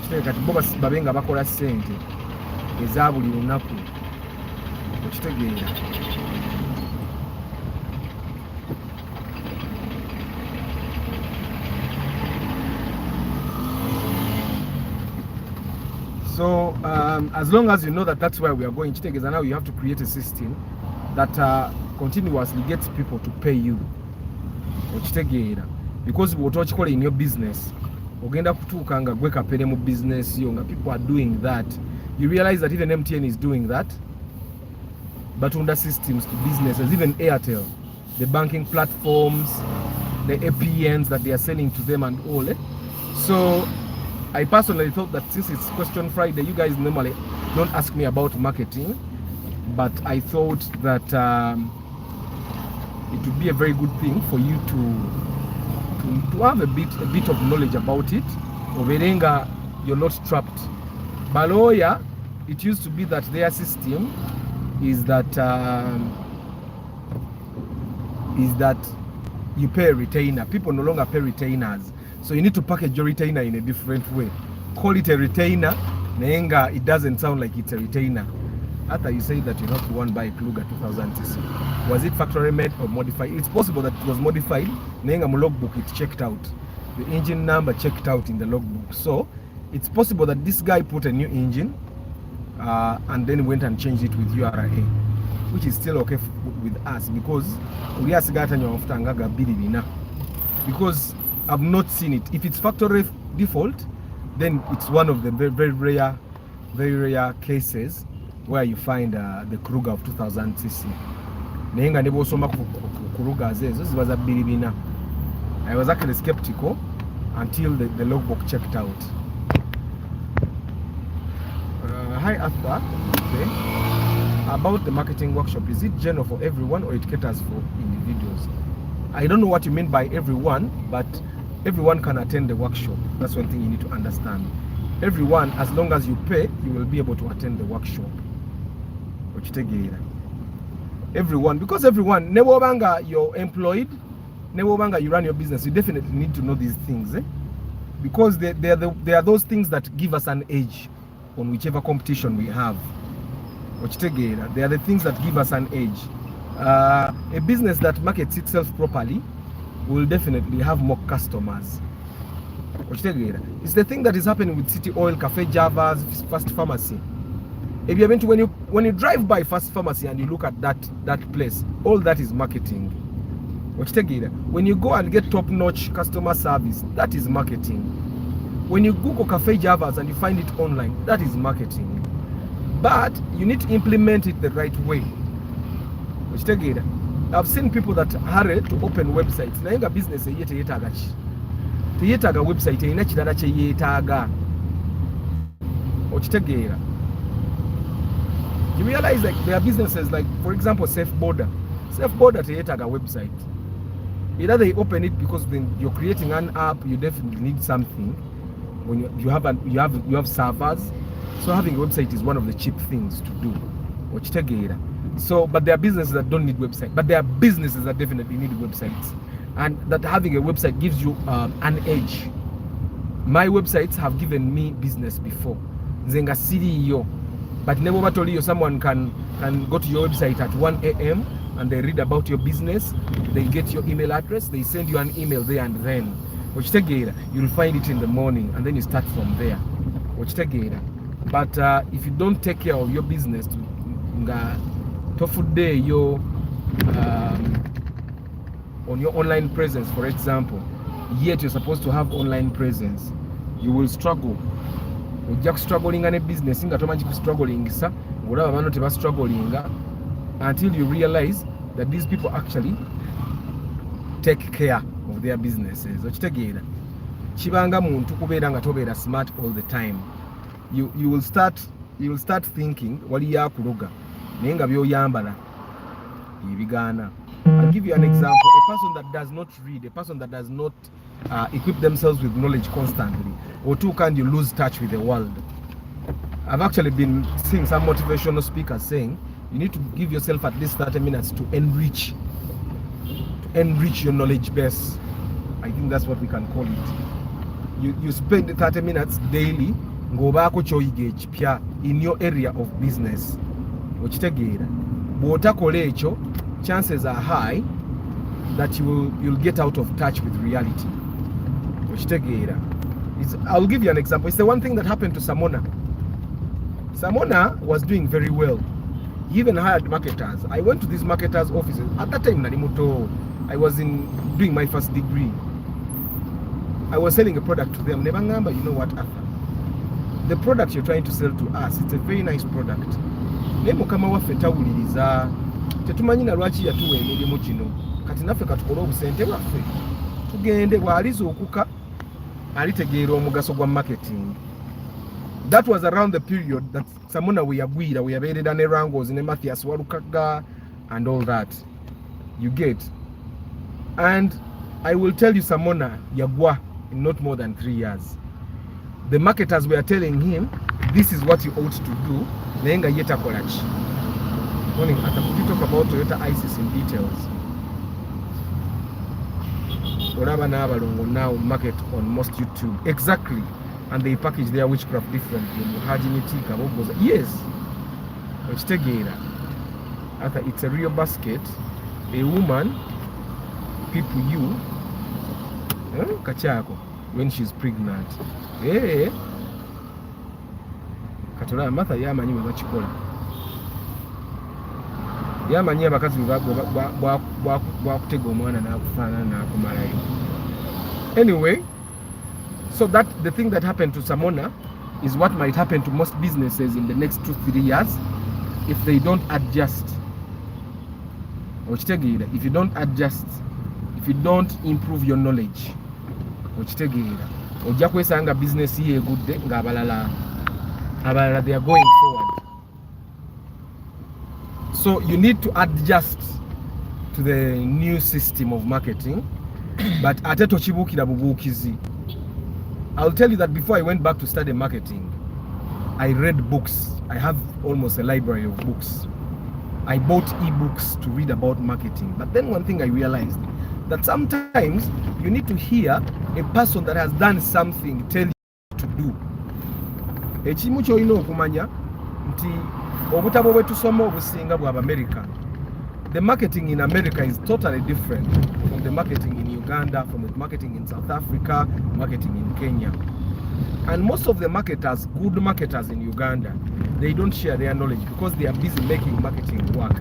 Kati bo babenga bakola sente eza buli lunaku. Okitegeera. So as long as you know that that's where we are going, now you have to create a system that continuously gets people to pay you. Because what you in your business, ogenda kutuuka nga gwe kapere mu business yo nga people are doing that. You realize that even MTN is doing that, but under systems to businesses, even Airtel, the banking platforms, the APNs that they are selling to them and all. So I personally thought that since it's Question Friday, you guys normally don't ask me about marketing, but I thought that it would be a very good thing for you to have a bit of knowledge about it. Overenga, you're not trapped. Baloya, it used to be that their system is that you pay a retainer. People no longer pay retainers. So you need to package your retainer in a different way. Call it a retainer. Nenga, it doesn't sound like it's a retainer. After you say that you're not one by Kluger 2000cc. Was it factory made or modified? It's possible that it was modified. Nenga mu logbook it checked out. The engine number checked out in the logbook. So it's possible that this guy put a new engine and then went and changed it with URA, which is still okay with us because we are because I've not seen it. If it's factory default, then it's one of the very rare cases where you find the Kruger of 2000cc. Nenga nebo soma Kruger zezo zibaza bilibina. I was actually skeptical until the logbook checked out. Hi Arthur. Okay. About the marketing workshop, is it general for everyone or it caters for individuals? I don't know what you mean by everyone, but everyone can attend the workshop. That's one thing you need to understand. Everyone, as long as you pay, you will be able to attend the workshop. Everyone, because everyone, nebobanga you're employed, nebobanga you run your business, you definitely need to know these things, because they are those things that give us an edge on whichever competition we have. They are the things that give us an edge. A business that markets itself properly will definitely have more customers. It's the thing that is happening with City Oil, Cafe Java's, Fast Pharmacy. If you went to, when you drive by Fast Pharmacy and you look at that place, all that is marketing. When you go and get top-notch customer service, that is marketing. When you Google Cafe Java's and you find it online, that is marketing. But you need to implement it the right way. I've seen people that hurry to open websites. Nayenga business yetaga website ina kirala kye yetaaga. Okitegeera. You realize like there are businesses like, for example, Safe Border. Safe Border teyetaaga website. Either they open it because when you're creating an app, you definitely need something. When you have servers, so having a website is one of the cheap things to do. Okitegeera. So, but there are businesses that don't need website, but there are businesses that definitely need websites, and that having a website gives you an edge. My websites have given me business before. Zenga CEO, but never told you someone can go to your website at 1 a.m. and they read about your business, they get your email address, they send you an email there and then. You'll find it in the morning and then you start from there. But if you don't take care of your business, on your online presence, for example, yet you're supposed to have online presence, you will struggle. Just struggling in a business, struggling until you realize that these people actually take care of their businesses. Chibanga muntu kubeera nga tobeera smart all the time. You will start thinking wali yakuloga naye nga byoyambala ebigaana. I'll give you an example. A person that does not read, a person that does not equip themselves with knowledge constantly, or too can you lose touch with the world. I've actually been seeing some motivational speakers saying you need to give yourself at least 30 minutes to enrich your knowledge base. I think that's what we can call it. You spend 30 minutes daily ng'obaako ky'oyiga ekipya in your area of business. Okitegeera bw'otakola ekyo, chances are high that you'll get out of touch with reality. Okitegeera. I'll give you an example. It's the one thing that happened to Samona. Samona was doing very well. He even hired marketers. I went to these marketers' offices. At that time, I was doing my first degree. I was selling a product to them. Nebangamba, you know what, Arthur? The product you're trying to sell to us, it's a very nice product. Nemo kama waffe tawuliriza. Tetumanyi na lwaki yatuwa emirimu kino. Kati naffe katukola obusente bwaffe. Tugende bw'aliza okuka, alitegeera omugaso gwa marketing. That was around the period that Samona weyabeerera ne Rangos ne Matthias Walukaga and all that. You get. And I will tell you, Samona yagwa in not more than 3 years. The marketers were telling him, this is what you ought to do. Nenga yeta kolachi. Morning, we talk about Toyota ISIS in details. Oraba na abalongo now market on most YouTube. Exactly. And they package their witchcraft differently. Yes. It's a real basket. A woman, people you, kachako, when she's pregnant. Eh. Katola matha yamanyi bwe bakikola. Yamanyi abakazi bwa kutega omwana n'akufaanana n'akumalayo. Anyway, so that the thing that happened to Samona is what might happen to most businesses in the next 2-3 years if they don't adjust. If you don't adjust, if you don't improve your knowledge, ojja kwesanga business ye egudde ng'abalala they are going forward. So you need to adjust to the new system of marketing, but ate tokibuukira bubuukizi. I'll tell you that before I went back to study marketing, I read books. I have almost a library of books. I bought e-books to read about marketing. But then one thing I realized, that sometimes you need to hear a person that has done something tell you to do. Ekimu ky'olina okumanya nti obutabo bwe tusoma obusinga bwa America. The marketing in America is totally different from the marketing in Uganda, from the marketing in South Africa, marketing in Kenya. And most of the marketers, good marketers in Uganda, they don't share their knowledge because they are busy making marketing work.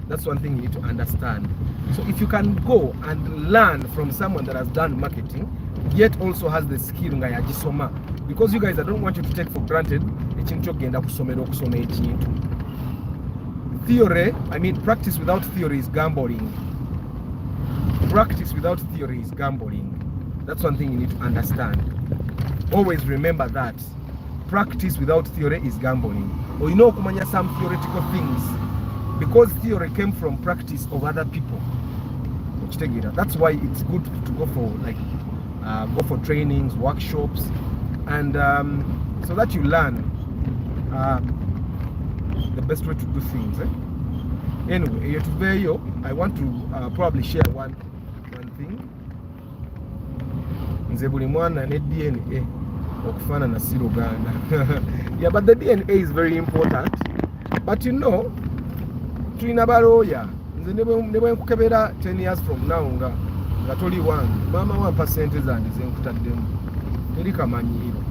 That's one thing you need to understand. So if you can go and learn from someone that has done marketing, yet also has the skill, because you guys, I don't want you to take for granted theory, practice without theory is gambling. Practice without theory is gambling. That's one thing you need to understand. Always remember that. Practice without theory is gambling. Or some theoretical things, because theory came from practice of other people. That's why it's good to go for trainings, workshops, and so that you learn the best way to do things. Anyway, I want to probably share one thing. Nze buli mwana ne DNA okufana na siroganda. Yeah, but the DNA is very important. But tulina baloya. Nze ne bwe nkukebera 10 years from now nga toli wange. Mama wampa sente zange ze nkutaddemu. Teri kamanyiiro.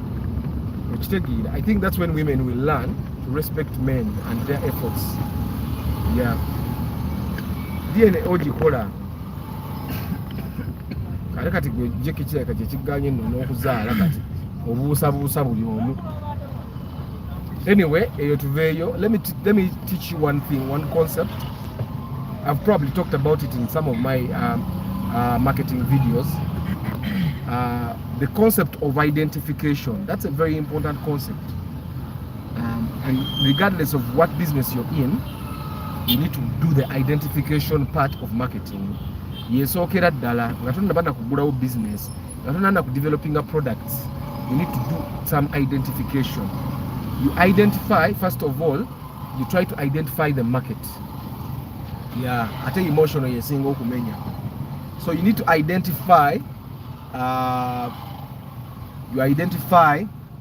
Okitegeera. I think that's when women will learn to respect men and their efforts. Yeah. DNA ogikola. Kati gwe jekikireka kyekiganye nno n'okuzaala kati obuusabuusa buli omu. Anyway, let me teach you one thing, one concept. I've probably talked about it in some of my marketing videos. The concept of identification. That's a very important concept. And regardless of what business you're in, you need to do the identification part of marketing. Yesookera ddala nga tonaba na kugulawo business, nga tonaba na kudevelopinga products. You need to do some identification. You identify, first of all, you try to identify the market. Yeah, ate emotional yesinga okumenya. So you need to identify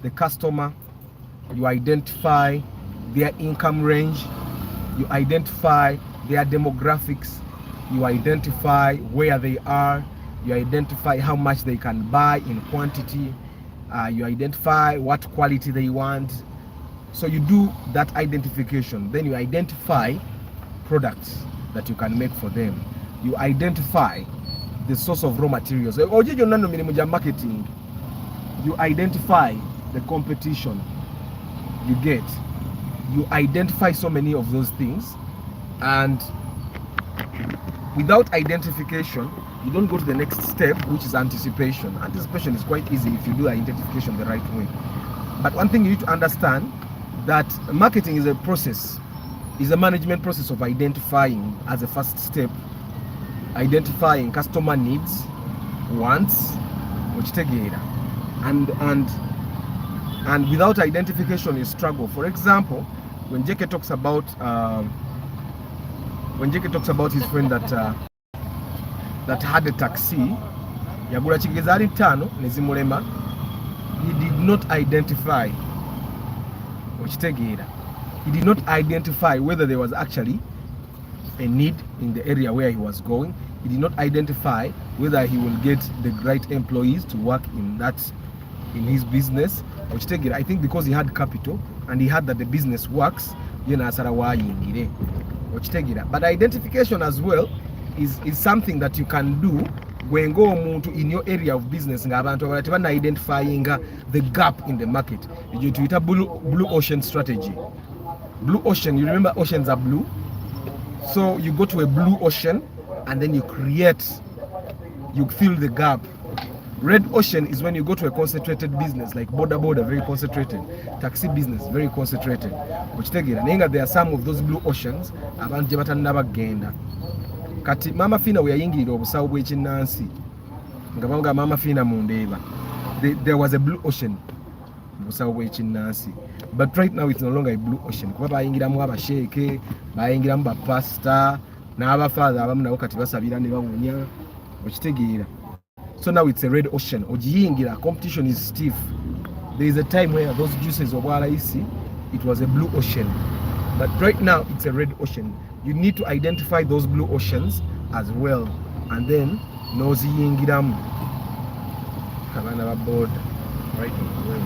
the customer, you identify their income range, you identify their demographics, you identify where they are, you identify how much they can buy in quantity, you identify what quality they want. So you do that identification. Then you identify products that you can make for them. You identify the source of raw materials. Marketing. You identify the competition. You identify so many of those things, and without identification, you don't go to the next step, which is anticipation. Anticipation is quite easy if you do identification the right way. But one thing you need to understand, that marketing is a process, is a management process of identifying as a first step, identifying customer needs, wants, which take it, and without identification you struggle. For example, when JK talks about his friend that had a taxi, yagula chigezali tano nezimulema, he did not identify which take it. He did not identify whether there was actually a need in the area where he was going. He did not identify whether he will get the right employees to work in his business. Which take it. I think because he had capital and he had that the business works, which take it. But identification as well is something that you can do when go in your area of business. Identifying the gap in the market. You do it blue ocean strategy. Blue ocean, you remember oceans are blue, so you go to a blue ocean and then you fill the gap. Red ocean is when you go to a concentrated business like border, very concentrated, taxi business, very concentrated. Which take it. And there are some of those blue oceans abantu gye batannabagenda. Kati mama fina we yayingirira obusawo bw'ekinnansi nga bavuga mama fina mundeeba. There was a blue ocean obusawo bw'ekinnansi, but right now it's no longer a blue ocean kuba bayingiramu abasheeke, bayingiramu bapasita n'abafaather abamu nabo kati basabira ne bawunya okitegeera. So now it's a red ocean. Ojiyingira, competition is stiff. There is a time where those juices of Walaisi, it was a blue ocean. But right now it's a red ocean. You need to identify those blue oceans as well. And then noziyingiramu kabana ba board right away.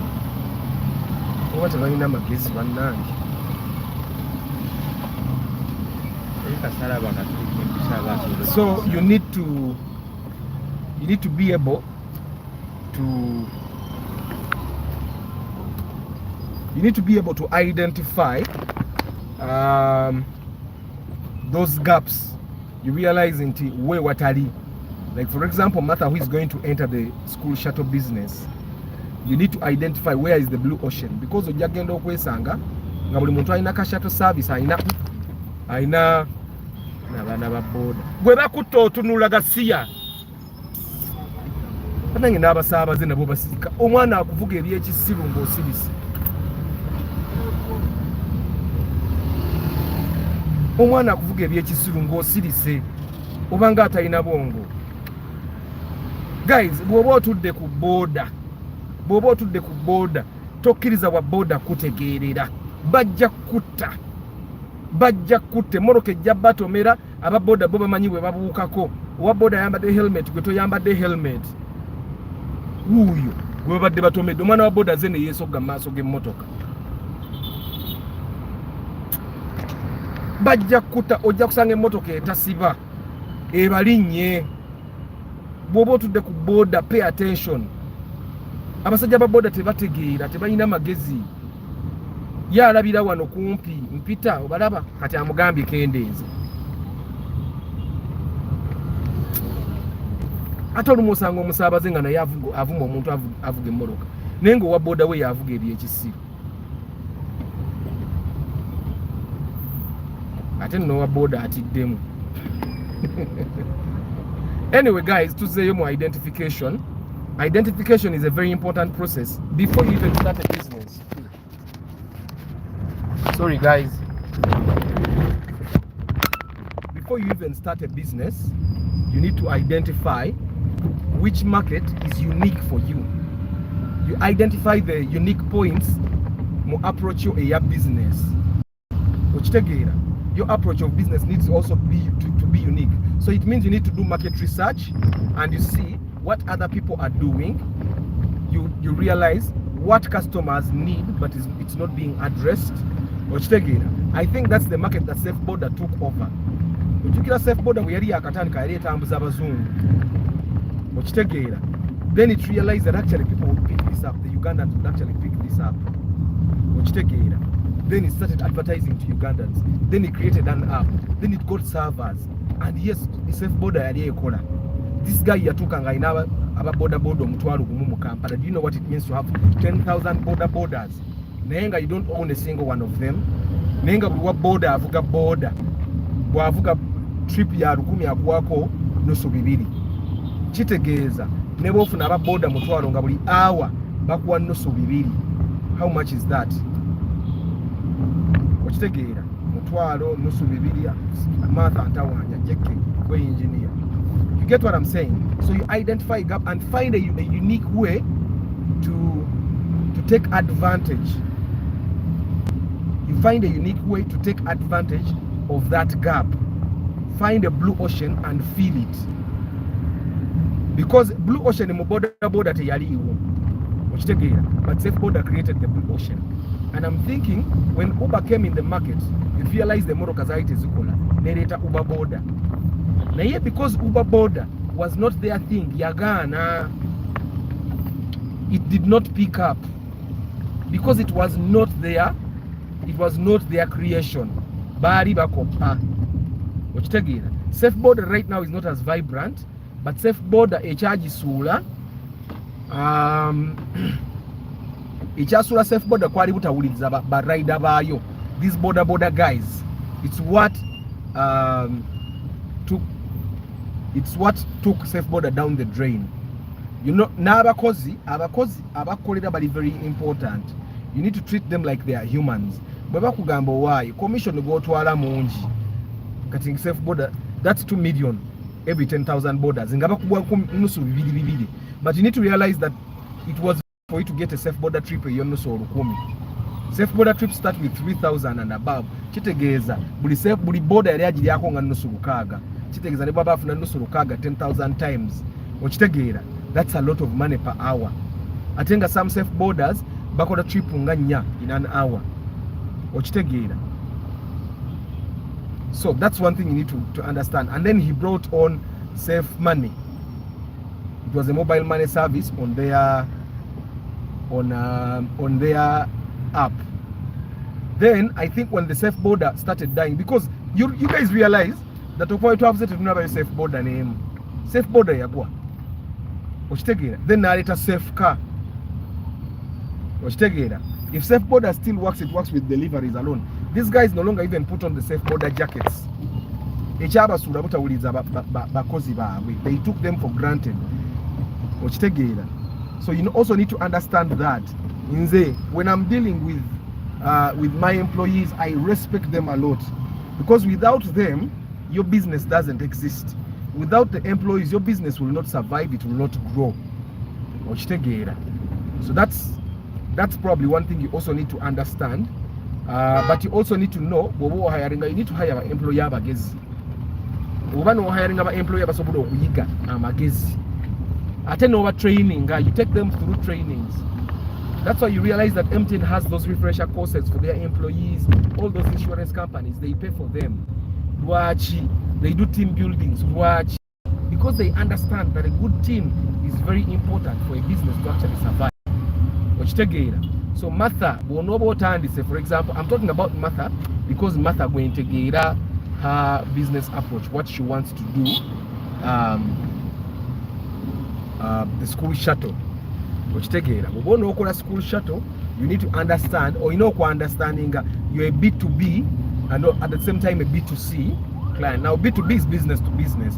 What balina magezi bannange. So you need to be able to identify those gaps. You realize where what are. Like for example, Martha, who is going to enter the school shuttle business, you need to identify where is the blue ocean, because ojagenda okwesanga nga buli muntu alina ka shuttle service alina n'abaana ba boda bwe bakutta otunula gasiya nange n'abasaabaze nabo basirika. Omwana akuvuga ebyekisiru ng'osirise, omwana akuvuga ebyekisiru ng'osirise obanga atalina bwongo. Guys, bw'oba otudde ku boda tokkiriza wa boda kutegeerera. Bajja kutte moroke ejja batomera. Aba boda bo bamanyi bwe babuukako. Owa boda ayambadde helmet, gwe toyambadde helmet, wuuyo gwe babadde batomedde. Omwana wa boda ze ne yeesogga mu maaso g'emmotoka. Bajja kutta, ojja kusanga emmotoka etasiba ebalinnye. Bw'oba otudde ku boda, pay attention. Abasajja ba boda tebategeera, tebalina magezi. Ye alabira wano kumpi, mpita obalaba, kati amugambye kendeeza. Ate olumu osanga omusaabaze nga naye avuma omuntu avuga emmotoka, naye ng'owa boda we yavuga ebyekisiru. ate no boda atiddemu. Anyway guys, tuzeyo mu identification. Identification is a very important process before you even start a business. Sorry guys. Before you even start a business, you need to identify which market is unique for you. You identify the unique points mu approach your business. Your approach of business needs also to be unique. So it means you need to do market research and you see what other people are doing. You realize what customers need but it's not being addressed. I think that's the market that Safe Border took over. Safe Border we yali yakatandika yali etambuza abazungu. Then it realized that actually people would pick this up. The Ugandans would actually pick this up. Then it started advertising to Ugandans. Then it created an app. Then it got servers. And yes, the Safe Border yali ekola. This guy yatukanga ina aba border omutwalo gumu mu Kampala. Do you know what it means to have 10,000 borders? Nenga you don't own a single one of them. Nenga buli border avuga border. Bwavuga trip ya 10 yakuwako nusu 2. Kitegeeza ne bofuna aba border mutwalo nga buli hour bakuwa nusu 2. How much is that? Okitegeera mutwalo nusu 2 Martha antawanya jeke kwe engineer. You get what I'm saying? So you identify a gap and find a unique way to take advantage. You find a unique way to take advantage of that gap. Find a blue ocean and fill it. Because blue ocean is border teyali iwo. But Safe Border created the blue ocean. And I'm thinking when Uber came in the market, you realized the motor kazaite zikola. Nereta Uber border. Now here because Uber border was not their thing, Yagana, it did not pick up. Because it was not their creation. Bari bakopa. Safe Border right now is not as vibrant, but Safe Border echaji sula echasula Safe Border kwali butawuliza ba rider bayo. These border guys, it's what took Safe Border down the drain. You know, abakozi abakolera bali very important. You need to treat them like they are humans. Bweba kugamba why commission go twala mungi kati Safe Border, that's 2 million every 10,000 borders ngaba kubwa nusu 2. But you need to realize that it was for you to get a Safe Border trip nusu 10. Safe Border trips start with 3,000 and above. Kitegeeza buli border yali agiri yako nga nusu 6. Kitegeeza ne baba afuna nusu 6 10,000 times. Okitegeera, that's a lot of money per hour. Atenga some Safe Borders bakola trip nga 4 in an hour. Okitegeera. So that's one thing you need to understand. And then he brought on Safe Money. It was a mobile money service on their app. Then I think when the Safe Border started dying, because you guys realize that okwa to upset never Safe Border name. Safe Border yagwa. Okitegeera. Then naleta Safe Car. Okitegeera. If Safe Border still works, it works with deliveries alone. These guys no longer even put on the Safe Border jackets. They took them for granted. So you also need to understand that when I'm dealing with my employees, I respect them a lot, because without them, your business doesn't exist. Without the employees, your business will not survive. It will not grow. So that's probably one thing you also need to understand. But you also need to know, you need to hire an employee abagezi. Hiring an employee abasobola okuyiga amagezi. Ate no training, you take them through trainings. That's why you realize that MTN has those refresher courses for their employees. All those insurance companies, they pay for them. They do team buildings. Because they understand that a good team is very important for a business to actually survive. So Martha, for example, I'm talking about Martha because Martha going to get her business approach, what she wants to do, the school shuttle. School shuttle, you need to understand, or understanding you're a B2B and at the same time a B2C client. Now B2B is business to business.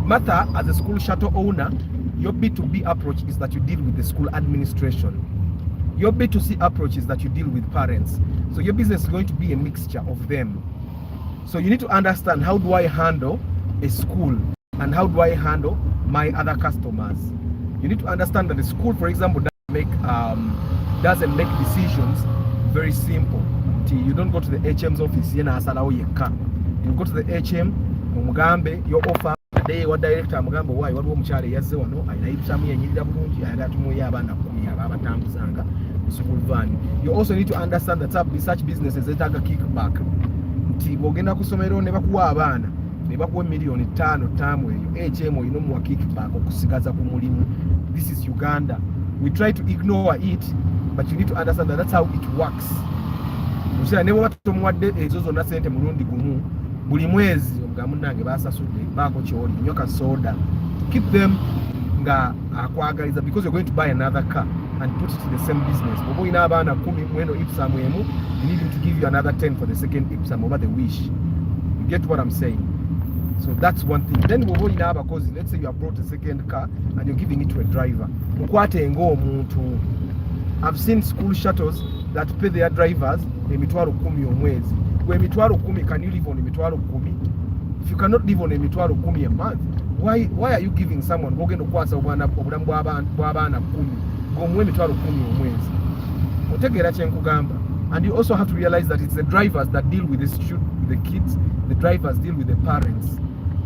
Martha, as a school shuttle owner, your B2B approach is that you deal with the school administration. Your B2C approach is that you deal with parents. So your business is going to be a mixture of them. So you need to understand, how do I handle a school and how do I handle my other customers? You need to understand that the school, for example, doesn't make decisions very simple. You don't go to the HM's office. You go to the HM, your offer. What director mugambo why waliwo omukyala yazze wano ayinayisamu yenyirira bulungi ayagala tumuya abaana 10 abatambuzanga school van. You also need to understand that such businesses zetaaga kickback. Nti bw'ogenda ku ssomero ne bakuwa abaana ne bakuwa $5,000 taamu eyo, HM oyina omuwa kickback okusigaza ku mulimu. This is Uganda. We try to ignore it, but you need to understand that that's how it works. Mukyala ne bw'oba tomuwadde ezo zonna ssente mulundi gumu, buli mwezi omugamunange basasudde baako kyoli nyoka soda, keep them nga akwagaliza, because you're going to buy another car and put it in the same business. Bw'oba oyina abaana 10 mweno ipsam emu, you need him to give you another 10 for the second ipsam over the wish. You get what I'm saying? So that's one thing. Then bw'oba oyina abakozi, let's say you have brought a second car and you're giving it to a driver, mukwate ng'omuntu. I've seen school shuttles that pay their drivers $10,000 omwezi. Where $10,000, can you live on $10,000? If you cannot live on $10,000 a month, why are you giving someone who to kwasa obulamu bw'abaana 10 ng'omuwa $10,000 omwezi? Otegeera kye nkugamba. And you also have to realize that it's the drivers that deal with the kids, the drivers deal with the parents.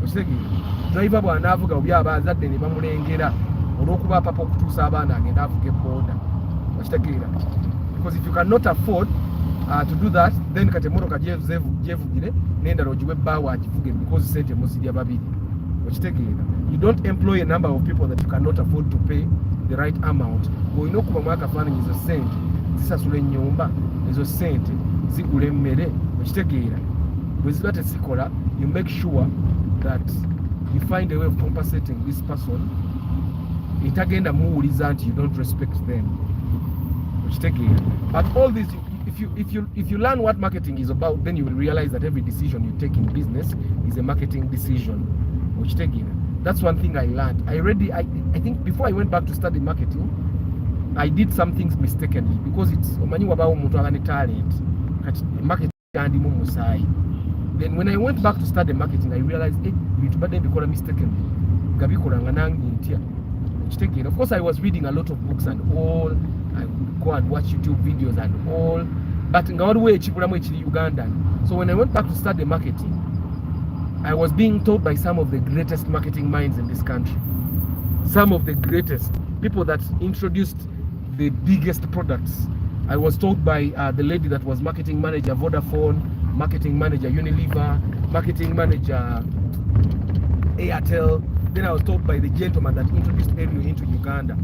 Okitegeera, driver bw'anaavuga obi abazadde ne bamulengera olw'okuba papa okutuusa abaana agenda avuga boda. Okitegeera, because if you cannot afford to do that, then kati emotoka gyevugire n'endala ogiwe bbaawo agivuge, because sente muzirya babiri. Okitegeera, you don't employ a number of people that you cannot afford to pay the right amount. Olina okubamu akafaananyi, ezo sente zisasula ennyumba, ezo sente zigula emmere. Okitegeera, bwe ziba tezikola, you make sure that you find a way of compensating this person. Itagenda muwuliza nti you don't respect them. Okitegeera, but all this, if you learn what marketing is about, then you will realize that every decision you take in business is a marketing decision. That's one thing I learned. I think before I went back to study marketing, I did some things mistakenly, because it's omanyi wabawo omuntu abane talent kati marketing kandi mu musaayi. Then when I went back to study marketing, I realized bintu badde mbikola mistakenly nga bikolanga nange ntya. Of course, I was reading a lot of books and all. I would go and watch YouTube videos and all, but nga waliwo ekibulamu ekiri Uganda. So when I went back to study marketing, I was being taught by some of the greatest marketing minds in this country, some of the greatest people that introduced the biggest products. I was taught by the lady that was marketing manager Vodafone, marketing manager Unilever, marketing manager Airtel. Then I was taught by the gentleman that introduced Airtel into Uganda.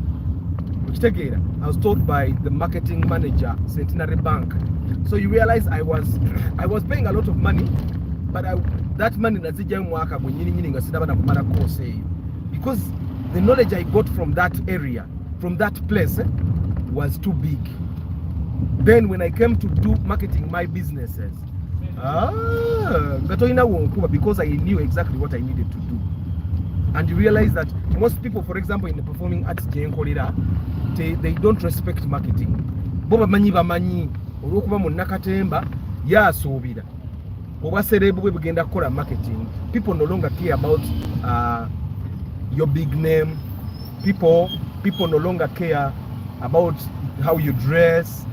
I was told by the marketing manager, Centenary Bank. So you realize I was paying a lot of money, but that money because the knowledge I got from that area, from that place, was too big. Then when I came to do marketing my businesses, because I knew exactly what I needed to do. And you realize that most people, for example, in the performing arts, they don't respect marketing. Boba manyi bamanyi olwokuba mu nakatemba yaasuubira obwaserebu bwe bugenda kukola marketing. People no longer care about your big name. People no longer care about how you dress.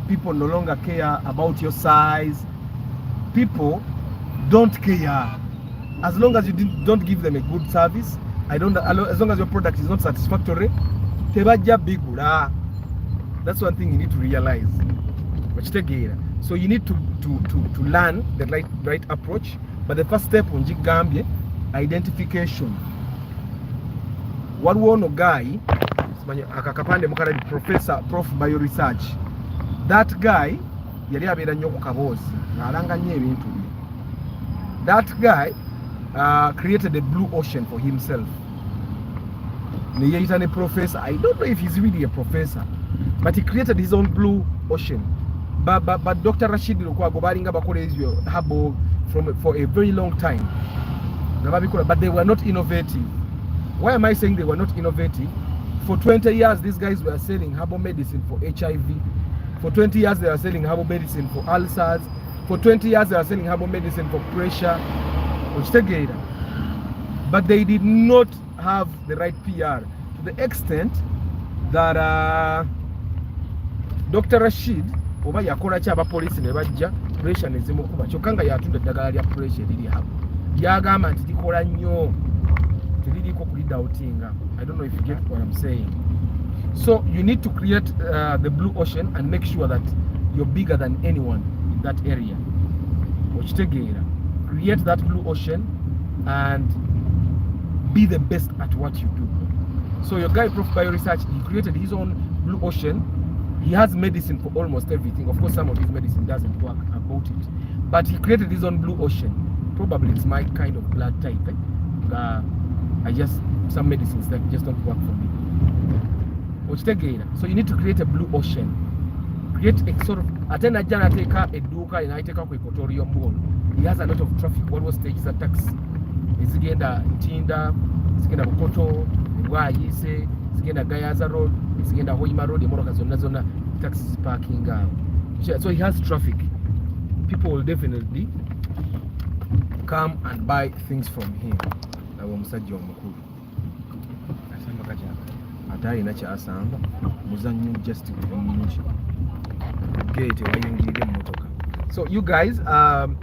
People no longer care about your size. People don't care. As long as you don't give them a good service, as long as your product is not satisfactory, tebajja bigula. That's one thing you need to realize. So you need to learn the right approach. But the first step on Gambia, identification. What one guy, akakapande mukara professor, prof bio research. That guy, yali abera nnyo ku kaboozi alanga nnyo ebintu bye. That guy created a blue ocean for himself. He's a professor. I don't know if he's really a professor, but he created his own blue ocean. but Dr. Rashid Lukwago balinga bakola ezyo habo for a very long time. But they were not innovative. Why am I saying they were not innovative? For 20 years, these guys were selling herbal medicine for HIV. For 20 years, they were selling herbal medicine for ulcers. For 20 years, they were selling herbal medicine for pressure. But they did not have the right PR to the extent that Dr. Rashid oba yakola ki abapoliisi ne bajja pressure ne zimukuba kyokka nga yatunda eddagala lya pressure liri hapo lyagamba nti likola nnyo teliriko kulidoutinga. I don't know if you get what I'm saying. So you need to create the blue ocean and make sure that you're bigger than anyone in that area. Create that blue ocean and be the best at what you do. So your guy Prof Bio Research, he created his own blue ocean. He has medicine for almost everything. Of course, some of his medicine doesn't work about it, but he created his own blue ocean. Probably it's my kind of blood type. Some medicines that just don't work for me. So you need to create a blue ocean. Create a sort of atena jana teka eduka inaiteka kwa Equatorial Mall. He has a lot of traffic. What was stage that taxi? Izigenda Ntinda, izigenda Bukoto, Bwayise, izigenda Gayaza Road, izigenda Hoima Road, imotoka zonna taxis parking out. So he has traffic. People will definitely come and buy things from him. Nawo musajja omukulu. Asamba kaja. Atayi na cha asamba. Muzanyu just munji. Gate wayingirire motoka. So you guys,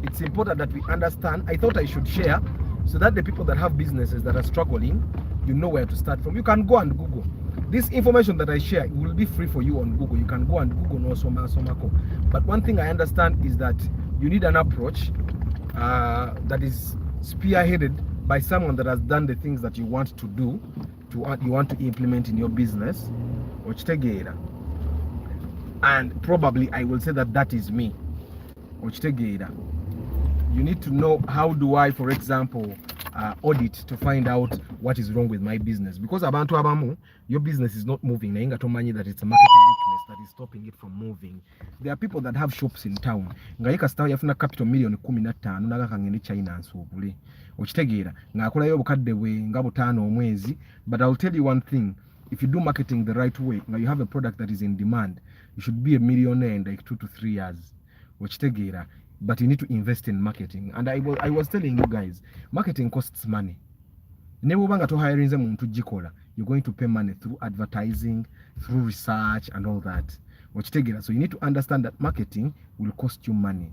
it's important that we understand. I thought I should share so that the people that have businesses that are struggling, you know where to start from. You can go and Google. This information that I share will be free for you on Google. You can go and Google no Somako. But one thing I understand is that you need an approach that is spearheaded by someone that has done the things that you want to do, you want to implement in your business. And probably I will say that is me. You need to know, how do I, for example, audit to find out what is wrong with my business, because abantu abamu, your business is not moving. Nainga tomanyi that it's a marketing weakness that is stopping it from moving. There are people that have shops in town. Ngaika star yafuna capital million 15 naga kangene China nsubule. Okitegeera ngakola yo bukadde bwe ngabo 5 omwezi. But I'll tell you one thing, if you do marketing the right way, now you have a product that is in demand, you should be a millionaire in like 2 to 3 years. Okitegeera. But you need to invest in marketing. And I was telling you guys, marketing costs money. You're going to pay money through advertising, through research and all that. So you need to understand that marketing will cost you money.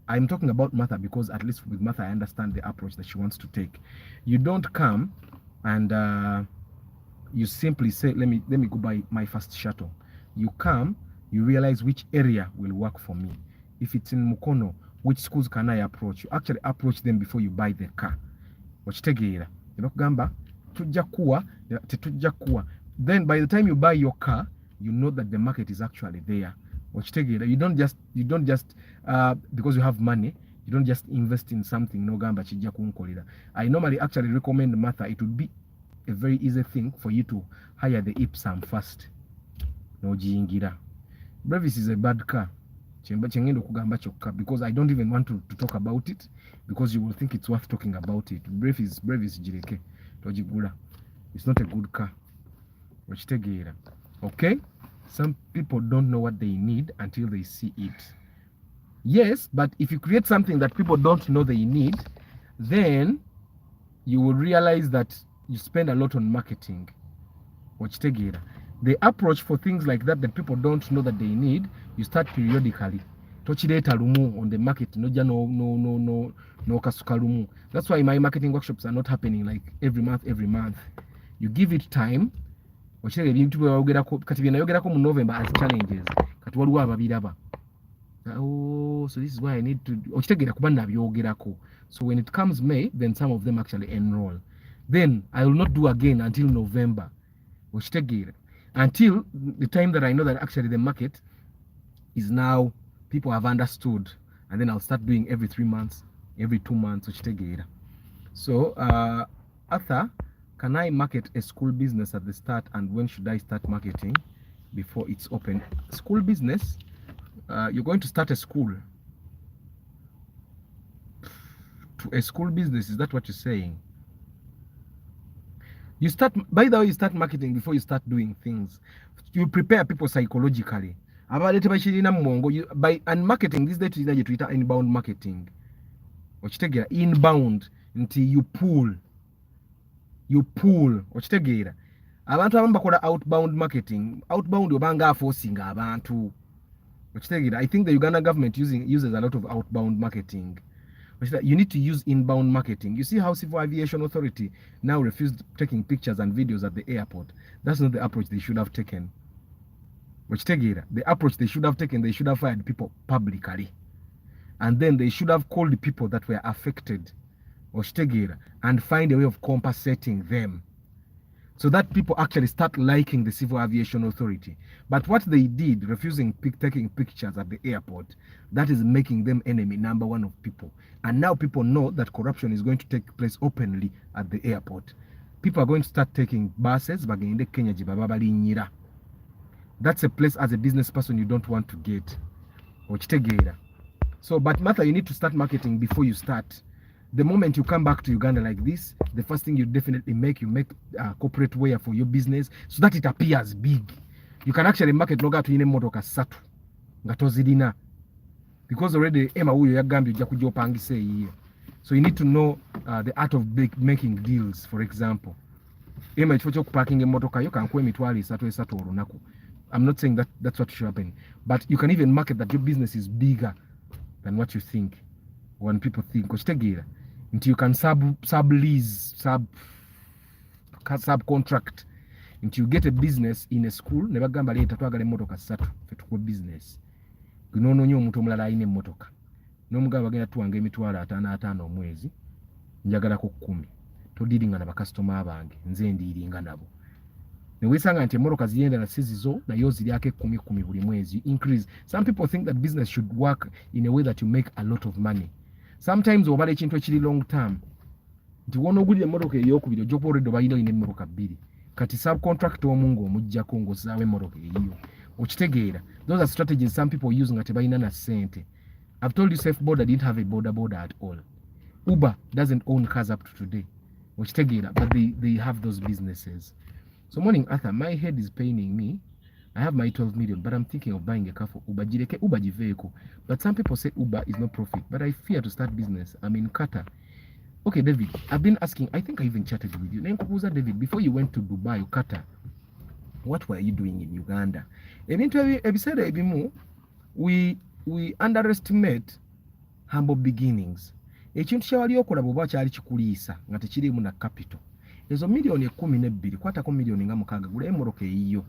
I'm talking about Martha because at least with Martha I understand the approach that she wants to take. You don't come and you simply say, let me go buy my first shuttle. You come, you realize which area will work for me. If it's in Mukono, which schools can I approach? You actually approach them before you buy the car. Then by the time you buy your car, you know that the market is actually there. You don't just because you have money, you don't just invest in something. I normally actually recommend Martha. It would be a very easy thing for you to hire the Ipsam first. No jingira. Brevis is a bad car. Because I don't even want to talk about it, because you will think it's worth talking about it. Brevis jireke. It's not a good car. Okay? Some people don't know what they need until they see it. Yes, but if you create something that people don't know they need, then you will realize that you spend a lot on marketing. The approach for things like that people don't know that they need, you start periodically. Tochireta lumu on the market, no kasuka lumu. That's why my marketing workshops are not happening like every month. You give it time. November as challenges. Oh, so this is why I need to. So when it comes May, then some of them actually enroll. Then I will not do again until November. Until the time that I know that actually the market is now, people have understood, and then I'll start doing every 3 months, every 2 months. So Arthur, can I market a school business at the start, and when should I start marketing before it's open? School business, you're going to start a school. To a school business, is that what you're saying? You start, by the way, you start marketing before you start doing things. You prepare people psychologically. By and marketing, this day you Twitter inbound marketing. Ochitegera inbound until you pull. Ochitegera. Abantu abamu bakola outbound marketing. Outbound obanga forcing abantu. Ochitegera. I think the Uganda government uses a lot of outbound marketing. You need to use inbound marketing. You see how Civil Aviation Authority now refused taking pictures and videos at the airport. That's not the approach they should have taken. The approach they should have taken, they should have fired people publicly. And then they should have called the people that were affected and find a way of compensating them, so that people actually start liking the Civil Aviation Authority. But what they did, refusing taking pictures at the airport, that is making them enemy number one of people. And now people know that corruption is going to take place openly at the airport. People are going to start taking buses. That's a place as a business person you don't want to get. So, but Martha, you need to start marketing before you start. The moment you come back to Uganda like this, the first thing you definitely make corporate wear for your business so that it appears big. You can actually market loga to ine motoka satu ngatozidina, because already Emma huyo yagambi ujja kujja opangise yiye. So you need to know the art of making deals. For example, Emma ekifo ky'okuparking emmotoka yo kankuwa emitwalo esatu olunaku. I'm not saying that that's what should happen, but you can even market that your business is bigger than what you think. When people think until you can sublease, subcontract, until you get a business in a school. Never gamba later twagala emmotoka satu fetuko business. Gunono nyo omuntu omulala ayina emmotoka n'omugabo bagenda tuwanga emitwalo 5 omwezi, njagala ko 10 todiringa na bakasitoma abange, nze ndiringa nabo. Newesanga nti emmotoka ziyenda na sizizo na yo ziriake 10 buli mwezi. Increase. Some people think that business should work in a way that you make a lot of money. Sometimes obala ekintu ekiri long term, nti wono ogulira emmotoka ey'okubiri ojja kuba already obalina oyina emmotoka 2 kati subcontract omungu omujjako ng'ozzaawo emmotoka eyiyo. Okitegeera, those are strategies some people use nga tebalina na ssente. I've told you Safe Border didn't have a border at all. Uber doesn't own cars up to today. Okitegeera, but they have those businesses. So morning Arthur, my head is paining me. I have my 12 million, but I'm thinking of buying a car for Uber. Jireke Uber vehicle. But some people say Uber is not profit, but I fear to start business. I'm in Qatar. Okay, David, I've been asking, I think I even chatted with you. Nenkubuza David, before you went to Dubai or Qatar, what were you doing in Uganda? We underestimate humble beginnings. Ekintu kyawali okola bw'oba kyali kikuliisa nga tekirimu na capital. Ezo milioni 12 kwatako milioni nga 6 gula emmotoka eyiyo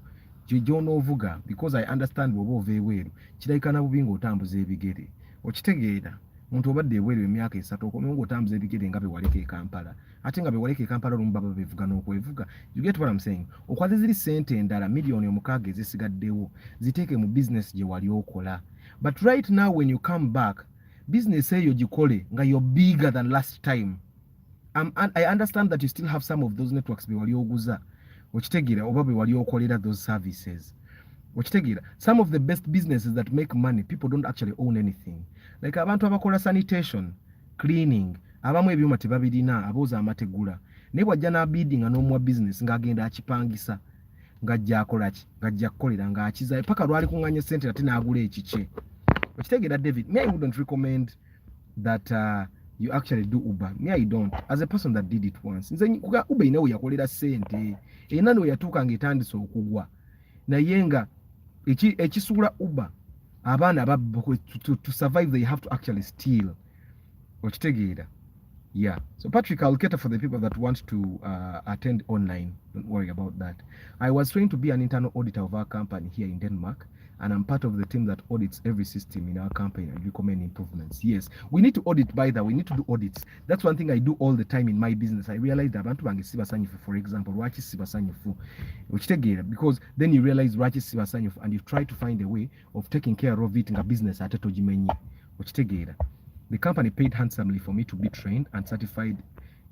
gy'onoovuga, because I understand bw'oba ova ebweru kirabika na bubi ng'otambuza ebigere. Okitegeera, omuntu obadde ebweru emyaka 3 okomye ng'otambuza ebigere nga bewaleka e Kampala, ate nga bewaleka e Kampala olumu baba bevuga n'okwevuga. You get what I'm saying? Okwaze ziri ssente endala milioni 6 ezisigaddewo ziteeke mu business gye wali okola. But right now when you come back, business eyo gikole nga you're bigger than last time. I understand that you still have some of those networks be wali oguza. Okitegeera oba be wali okolera those services. Okitegeera, some of the best businesses that make money, people don't actually own anything. Like abantu abakola sanitation, cleaning, abamu ebyuma tebabirina, abooza amategula. Naye bw'ajja n'abidding n'omuwa business ng'agenda akipangisa, ng'ajja akola ki, ng'ajja kukolera ng'akiza paka lwali kuŋŋanya ssente ate n'agula ekikye. Okitegeera David, me I wouldn't recommend that you actually do Uber. Me I don't. As a person that did it once. Nze kuga Uber inawe yakolera ssente. Era no yatuuka ng'etandise okugwa. Naye nga ekisuula Uber, abaana to survive they have to actually steal. Okitegeera. Yeah. So Patrick, I'll cater for the people that want to attend online. Don't worry about that. I was trained to be an internal auditor of our company here in Denmark, and I'm part of the team that audits every system in our company and recommend improvements. Yes, we need to audit, by the way, we need to do audits. That's one thing I do all the time in my business. I realize that abantu bange sibasanyifu, for example, lwaki sibasanyifu, because then you realize lwaki sibasanyifu and you try to find a way of taking care of it in a business ate togimenye. The company paid handsomely for me to be trained and certified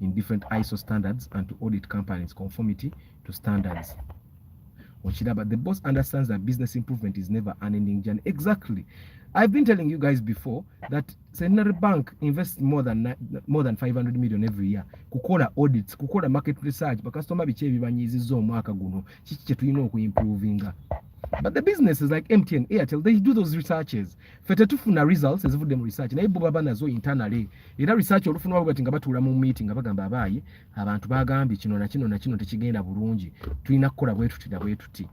in different ISO standards and to audit companies' conformity to standards. But the boss understands that business improvement is never an ending journey. Exactly. I've been telling you guys before that Centenary Bank invests more than 500 million every year. Kukola audits, kukola market research, bakasitoma biki ebibanyiizizza omwaka guno, kiki kye tulina okuimprovinga. But the businesses like MTN, Airtel, they do those researches. Fete tufuna results ezivudde mu research. Naye bo baba nazo internally. Era research olufuna wabo bati nga batuula mu meeting nga bagamba abaayi abantu bagambye kino na kino na kino tekigenda bulungi. Tulina kukola bwe tuti na bwe tuti.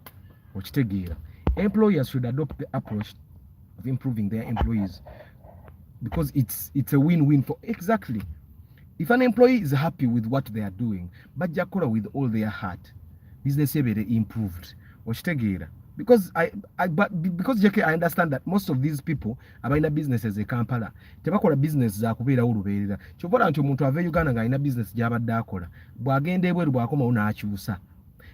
Okitegeera. Employers should adopt the approach of improving their employees because it's a win-win for exactly. If an employee is happy with what they are doing, bajja kukola with all their heart, business ebeere improved. Okitegeera. Because JK, I understand that most of these people abalina businesses e Kampala tebakola business za kubeera ulubeerera. Kyobola nti omuntu ava Uganda ng'alina business gy'abadde akola bw'agenda ebweru bw'akomawo n'akyusa.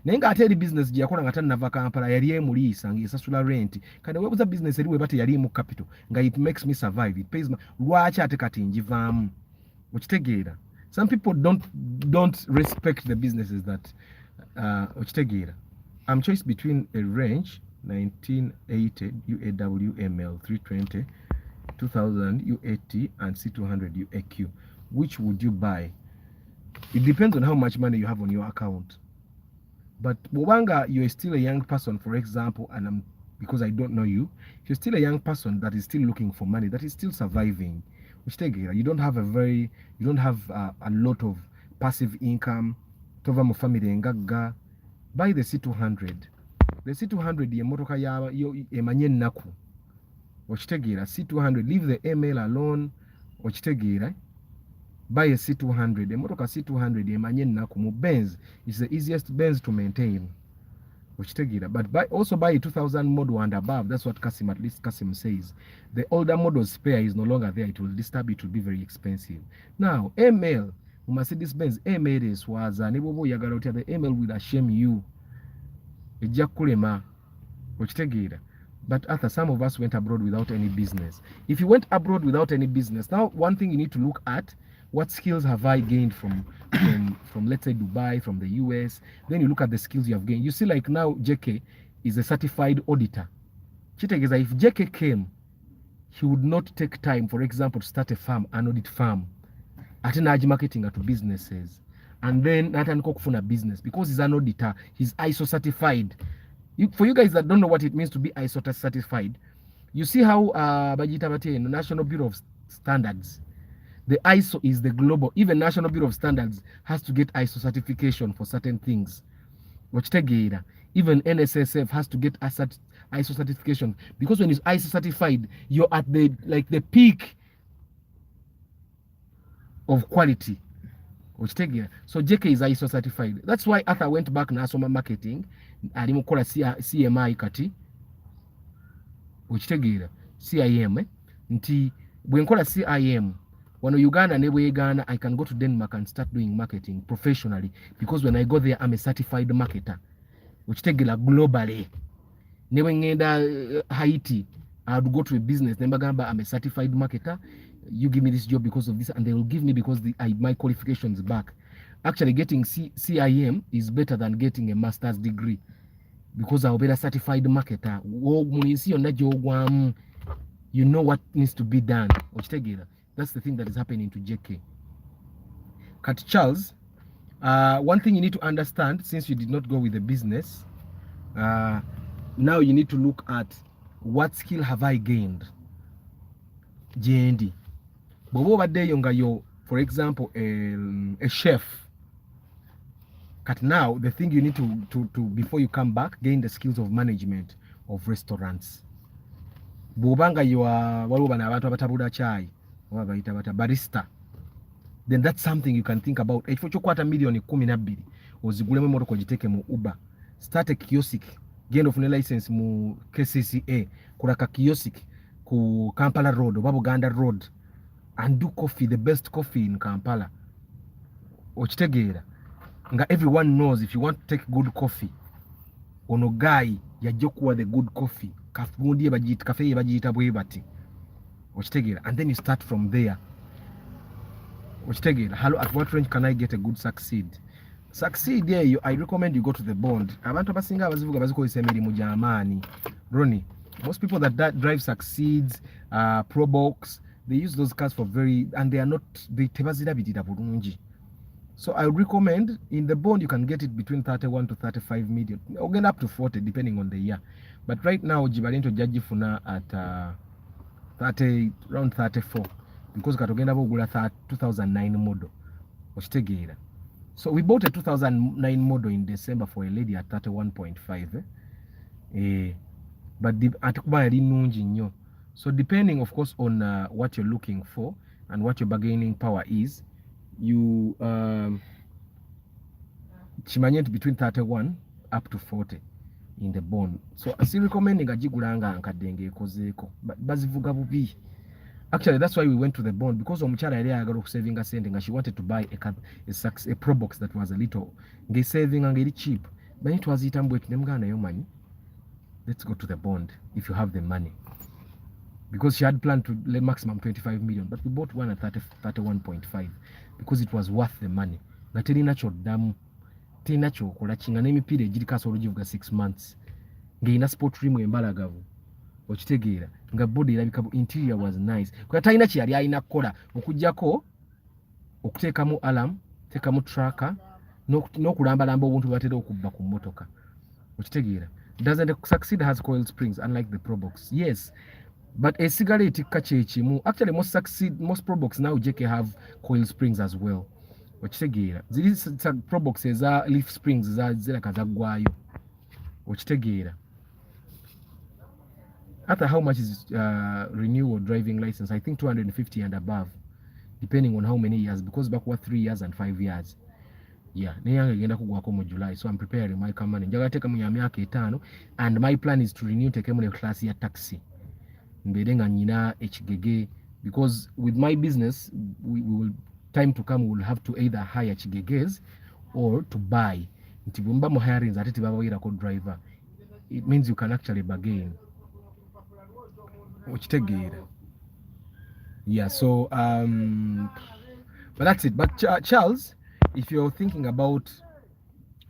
Naye ng'ate eri business gye yakola nga tannava Kampala yali emuliisa ng'esasula rent kati weebuuza business eri weba teyaliimu capital nga it makes me survive, it pays lwaki ate kati njivaamu. Okitegeera. Some people don't respect the businesses that okitegeera. I'm choice between a range 1980 UAW ML 320 2000 UAT and C200 UAQ. Which would you buy? It depends on how much money you have on your account. But Bobanga, you're still a young person, for example, and because I don't know you, you're still a young person that is still looking for money, that is still surviving. You don't have a lot of passive income. Tova mu family engaga. Buy the C200. The C200 ye motoka ya emanye nnaku. Okitegeera C200, leave the ML alone. Okitegeera. Buy a C200. Emotoka C200 emanye nnaku mu Benz. It's the easiest Benz to maintain. Okitegeera. But also buy a 2000 model and above. That's what Kasim says. The older model spare is no longer there. It will disturb. It will be very expensive. Now ML. Mercedes Benz ML is waza ne bobo yagala otya the ML will shame you ejja kulema okitegeera. But after some of us went abroad without any business. If you went abroad without any business, now one thing you need to look at, what skills have I gained from let's say Dubai, from the US. Then you look at the skills you have gained. You see, like now JK is a certified auditor. Kitegeeza, if JK came, he would not take time, for example, to start a farm, an audit farm. Ate naji marketing to businesses, and then natandika okufuna business because he's an auditor, he's ISO certified. For you guys that don't know what it means to be ISO certified, you see how bajita bate National Bureau of Standards, the ISO is the global. Even National Bureau of Standards has to get ISO certification for certain things. Okitegeera. Even NSSF has to get ISO certification because when it's ISO certified, you're at the peak of quality. So JK is ISO certified. That's why Arthur went back na asoma marketing ali mukola CMI kati okitegeera CIM nti bwe nkola CIM wano Uganda ne bwegaana I can go to Denmark and start doing marketing professionally because when I go there I'm a certified marketer okitegeera globally. Ne bwe ngenda Haiti I would go to a business ne bagamba I'm a certified marketer. You give me this job because of this, and they will give me because my qualifications back. Actually, getting CIM is better than getting a master's degree because I'll be a certified marketer. You know what needs to be done. That's the thing that is happening to JK. Kat Charles, one thing you need to understand, since you did not go with the business, now you need to look at what skill have I gained. JND. For example, a chef. But now the thing you need to before you come back, gain the skills of management of restaurants. Bobanga you are barista. Then that's something you can think about. If you kwata million 12 ozigulemu moto jiteke mu Uber. Start a kiosk. Gain of license mu KCCA. Kuraka kiosk ku Kampala Road, Uganda Road. And do coffee, the best coffee in Kampala. Okitegeera. Nga everyone knows if you want to take good coffee, ono guy yajokuwa the good coffee. Kafundi cafe bajita bwe bati. Okitegeera. And then you start from there. Okitegeera. Hello, at what range can I get a good succeed? succeed there, I recommend you go to the bond. Abantu abasinga abazivuga bazikozesa emirimu gy'amaanyi. Ronnie, most people that drive Succeeds, Probox, they use those cars for and they are not, they tebazirabirira bulungi. So I would recommend in the bond you can get it between 31 to 35 million, or get up to 40 depending on the year. But right now Jibalento Jajifuna at around 34 because katogenda bogula 2009 model. Oshitegeera. So we bought a 2009 model in December for a lady at 31.5. But atakuba yali nungi nnyo. So depending of course on what you're looking for and what your bargaining power is, you chimanyent between 31 up to 40 in the bond. So I still recommending agigulanga ankadenge ekozeko. But bazivuga bubi. Actually, that's why we went to the bond, because omukyala yali ayagala okusaving sente nga she wanted to buy a Pro box that was a little saving and very cheap. But it was itambwe tunemgana yo money. Let's go to the bond if you have the money. Because she had planned to lay maximum 25 million, but we bought one at 31.5 because it was worth the money. Nga terina kyoddamu, terina kyokola kinga n'emipiira egirikaso olugivuga 6 months. Ng'erina sport rim embalagavu. Okitegeera nga body erabika interior was nice. Kwa talina ki yali alina kukola okujjako okuteekamu alarm, teekamu tracker n'okulambalamba obuntu bwatera okubba ku mmotoka. Okitegeera. Doesn't Succeed has coil springs unlike the Probox. Yes. But a cigarette kachechimu. Actually most Probox now JK have coil springs as well. Okitegeera. Ziri Probox eza leaf springs zira kazagwayo. Okitegeera. After how much is renewal driving license? I think 250 and above, depending on how many years, because back what 3 years and 5 years. Yeah, niyanga genda kugwako mu July, so I'm preparing my company. Njagala teka mu myaka 5 and my plan is to renew tekemu ne class ya taxi. Mbere nga nyina HGG, because with my business we will time to come we will have to either hire HGGs or to buy. Nti bumba mu hiring ate tibabawira ko driver. It means you can actually bargain. Yeah, so but that's it. But Charles, if you're thinking about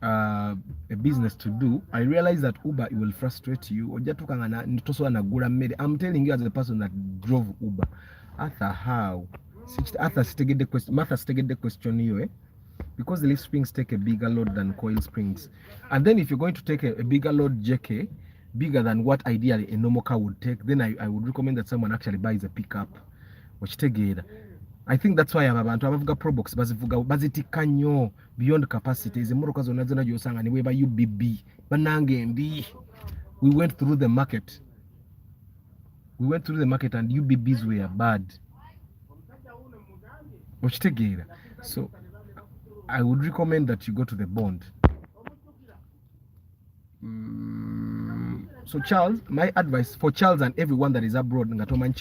a business to do, I realize that Uber will frustrate you. I'm telling you as a person that drove Uber. Arthur, how? Arthur stated the question. Martha stated the question here, because the leaf springs take a bigger load than coil springs, and then if you're going to take a bigger load, JK, bigger than what ideally a normal car would take, then I would recommend that someone actually buys a pickup. I think that's why abantu abavuga Probox bazitika nnyo beyond capacity. Ezimotoka zonna zonna gyosanga ne weba UBB banange mbi. We went through the market and UBBs were bad. So I would recommend that you go to the bond. So Charles, my advice for Charles and everyone that is abroad, you want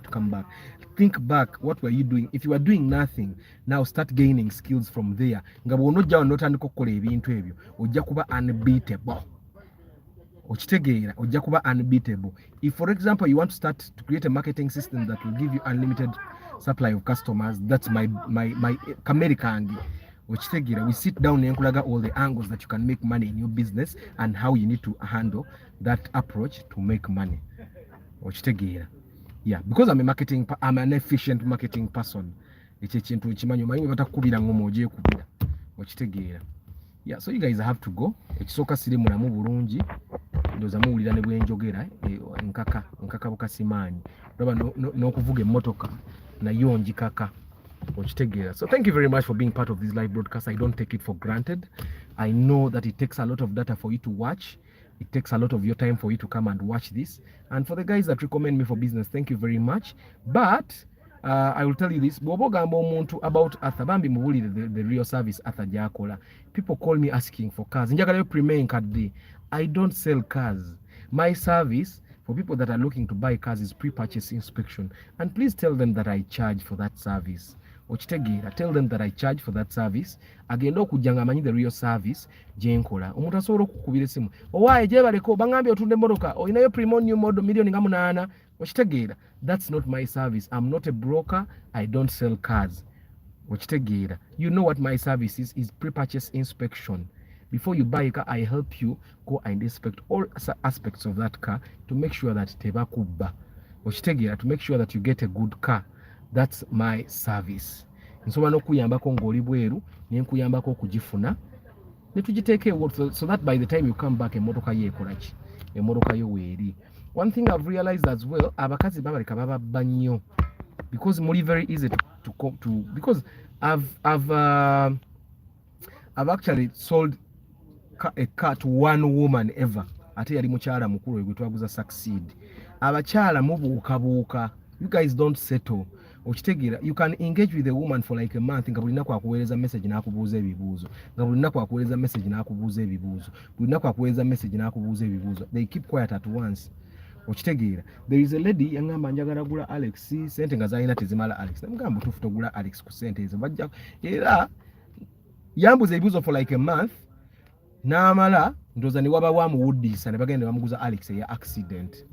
to come back, think back, what were you doing? If you are doing nothing, now start gaining skills from there. Unbeatable. If for example you want to start to create a marketing system that will give you unlimited supply of customers, that's my American. We sit down and kulaga all the angles that you can make money in your business and how you need to handle that approach to make money. Yeah, because I'm an efficient marketing person. Yeah, so you guys have to go. Ekisoka siri mulamu bulungi. Ndoza muwulira ne bwenjogera nkaka bukasimanyi. Ndaba n'okuvuga emmotoka nayo njikaka. So thank you very much for being part of this live broadcast. I don't take it for granted. I know that it takes a lot of data for you to watch. It takes a lot of your time for you to come and watch this. And for the guys that recommend me for business, thank you very much. But I will tell you this. About Arthur Bambi Mubuli, the real service Arthur Jakola. People call me asking for cars. I don't sell cars. My service for people that are looking to buy cars is pre-purchase inspection. And please tell them that I charge for that service. Tell them that I charge for that service. Agenda okujjanga amanyi the real service gyenkola. Omuntu asobola okukubira esimu. Owaye gyebaleko bangambye otunde emmotoka. Oyinayo Primo new model million nga 8. That's not my service. I'm not a broker. I don't sell cars. okitegeera. You know what my service is pre-purchase inspection. Before you buy a car, I help you go and inspect all aspects of that car to make sure that tebakubba, okitegeera, to make sure that you get a good car. That's my service. Nsobola n'okuyambako ng'oli bweru ne nkuyambako okugifuna ne tugiteeka ewo, so that by the time you come back emmotoka yo ekola ki, emmotoka yo weeri. One thing I've realized as well, abakazi babaleka bababba nnyo because muli very easy to because I've actually sold a car to one woman ever. Ate yali mukyala mukulu gwe twaguza succeed. Abakyala mubuukabuuka, you guys don't settle. Okitegeera, you can engage with a woman for like a month nga buli nnaku akuweereza message n'akubuuza ebibuuzo, nga buli nnaku akuweereza message n'akubuuza ebibuuzo, buli nnaku akuweereza message n'akubuuza ebibuuzo. They keep quiet at once. Okitegeera, there is a lady yangamba njagala gula Alex sente nga zalina tezimala Alex. Namugamba tufu togula Alex ku sente ezo bajja era yambuza ebibuuzo for like a month n'amala ndoza ne waba wamuwuddisa ne bagenda bamuguza Alex ya accident.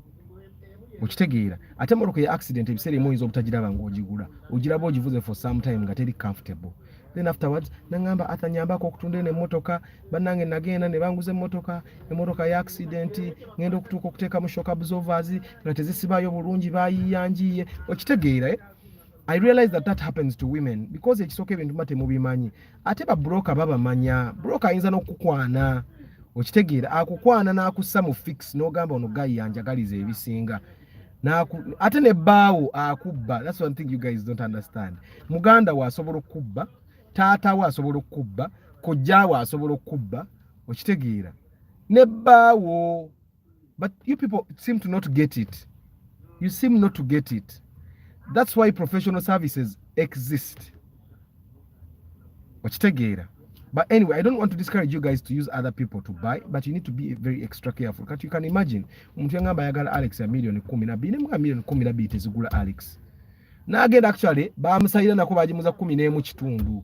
Okitegeera, ate mmotoka ya accident ebiseera ebimu oyinza obutagiraba ng'ogigula, ogiraba ogivuze for some time nga teri comfortable. Then afterwards nangamba atanyambako okutunda eno emmotoka, bannange nagenda ne banguza emmotoka ya accident, ngenda okutuuka okuteeka mu shock absorbers nga tezisibaayo bulungi baayiyanjiye. Okitegeera, I realize that happens to women because ekisooka ebintu mba temubimanyi. Ate ba broker babamanya. Broker ayinza n'okukwana. Okitegeera, akukwana n'akussa mu fix n'ogamba ono gayi yanjagaliza ebisinga. Ate ne bbaawo akubba. That's one thing you guys don't understand. Muganda wa asobola okubba, taata wa asobola okubba, kojja wa asobola okubba. Okitegeera, ne bbaawo. But you people seem to not get it. You seem not to get it. That's why professional services exist. Okitegeera. But anyway, I don't want to discourage you guys to use other people to buy, but you need to be very extra careful. Because you can imagine, omuntu yangamba ayagala Alex ya $12,000 ne $12,000 tezigula Alex. N'agenda actually bamusayira nako bagimuza 11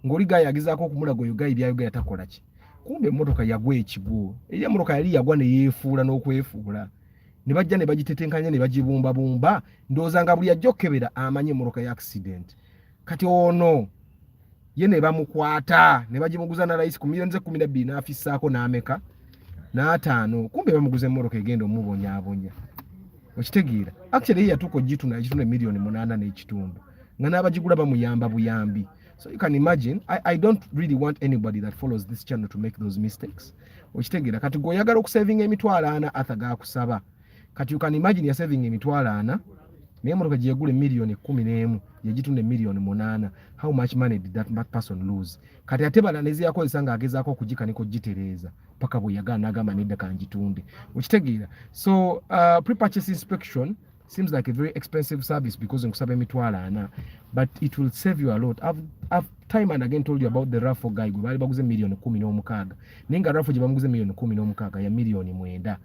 ng'oli gayi agezaako okumulaga oyo gayi byayogera takola ki. Kumbe emmotoka yagwa ekigwo. Eri emmotoka yali yagwa ne yeefuula n'okwefuula. Ne bajja ne bagitetenkanya ne bagibumbabumba ndowooza nga buli ajja okkebera amanye emmotoka ya accident. Kati ono ye ne bamukwata ne bagimuguza na layisi ku $12,000 n'afissaako n'ameka n'ataano. Kumbe bamuguza emmotoka egenda omubonyaabonya. Okitegeera, actually yatuuka ogitunda $8,800,000 nga n'abagigula bamuyamba buyambi. So you can imagine, I don't really want anybody that follows this channel to make those mistakes. Okitegeera, kati g'oyagala okusavinga $40,000 Arthur gaakusaba. Kati you can imagine you're saving $40,000 naye emmotoka gye yagula $1,11,000 yagitunda $8,000,000. How much money did that person lose? Kati ate bala nezi yakozesa ng'agezaako okugikanika ogitereeza paka bwe yagala n'agamba nedda kangitunde. Okitegeera. So pre-purchase inspection seems like a very expensive service because nkusaba $40,000, but it will save you a lot. I've time and again told you about the raffle guy gwe baali baguze $16,000,000 naye nga raffle gye bamuguze $16,000,000 ya $9,000,000.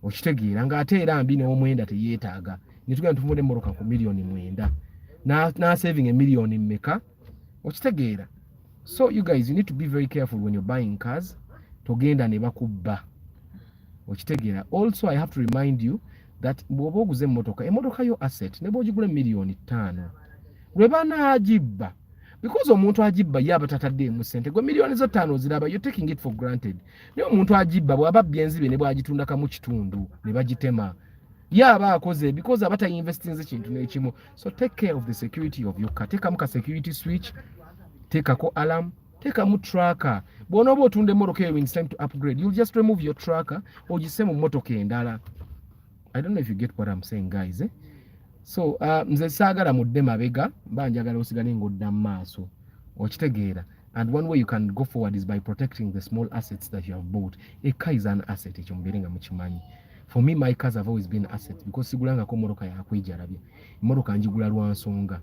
Okitegeera ng'ate era mbi n'omwenda teyeetaaga. Nitugenda tufumule emmotoka ku $9,000,000 na saving $1,000,000 mmeka. Okitegeera. So you guys, you need to be very careful when you're buying cars. Togenda ne bakubba. Okitegeera. Also I have to remind you that bw'oba oguze emmotoka yo asset ne bw'ogigula $5,000,000 lwe banaagibba, because omuntu agibba yaba tataddeemu ssente gwe $5,000,000 ziraba, you're taking it for granted. Naye omuntu agibba bw'aba byenzibe ne bw'agitundakamu kitundu ne bagitema yaba akoze because abata investinze kintu n'ekimu. So take care of the security of your car. Teekamu ka security switch, teekako alarm, teekamu tracker. Bw'onooba otunda emmotoka eyo when it's time to upgrade, you'll just remove your tracker ogisse mu mmotoka endala. I don't know if you get what I'm saying, guys. So nze saagala mudde mabega, mba njagala osigale ng'odda mu maaso. Okitegeera. And one way you can go forward is by protecting the small assets that you have bought. A car is an asset, ekyo mubeere nga mukimanyi. For me, my cars have always been assets because sigulangako mmotoka yakwejalabya. Emmotoka njigula lwa nsonga.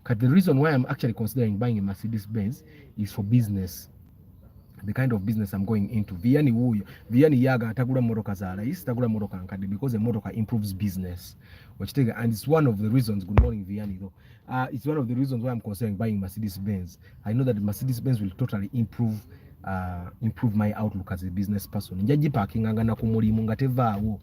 But the reason why I'm actually considering buying a Mercedes Benz is for business. The kind of business I'm going into. Viani wuyo. Viani yaga atagula mmotoka za rais, tagula mmotoka nkadde because a motoka improves business. And it's one of the reasons, good morning Viani though. It's one of the reasons why I'm considering buying Mercedes Benz. I know that Mercedes Benz will totally improve my outlook as a business person. Njaji parking angana ku mulimu nga tevaawo.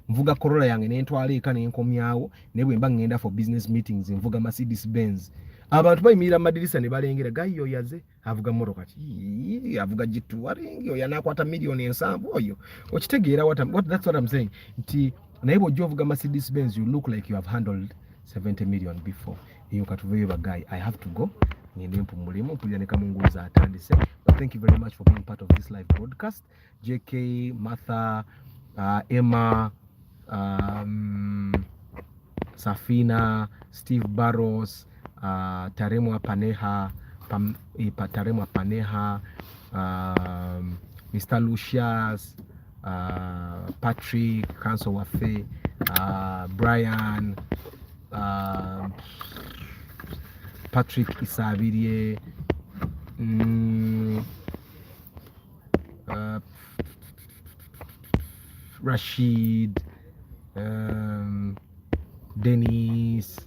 Nvuga Corolla yange n'entwala eka n'enkomyawo, naye bwe mba ngenda for business meetings nvuga Mercedes Benz. abantu bayimirira mu madirisa ne balengera gayo yaze avuga motoka ki avuga jituwaringi oyo anakwata milioni 7 oyo okitegeera what that's what I'm saying nti naye bw'ojja ovuga Mercedes Benz you look like you have handled 70 million before eyo katuveyo bagay I have to go ngende mpumulemu mpulira ne kamunguza atandise but thank you very much for being part of this live broadcast JK Martha Emma Safina Steve Barros Taremwa Paneha Taremwa Paneha Mr. Lucius Patrick Council Wafe Brian Patrick Isabirie Rashid Dennis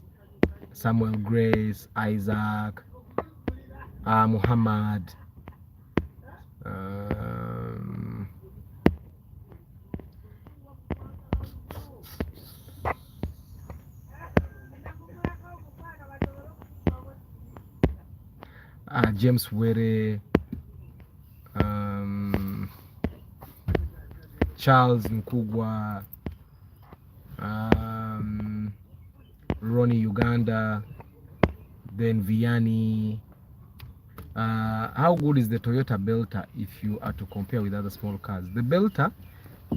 Samuel Grace Isaac Muhammad James Were Charles Nkugwa Ronnie Uganda, then Vianney. How good is the Toyota Belter if you are to compare with other small cars? The Belter,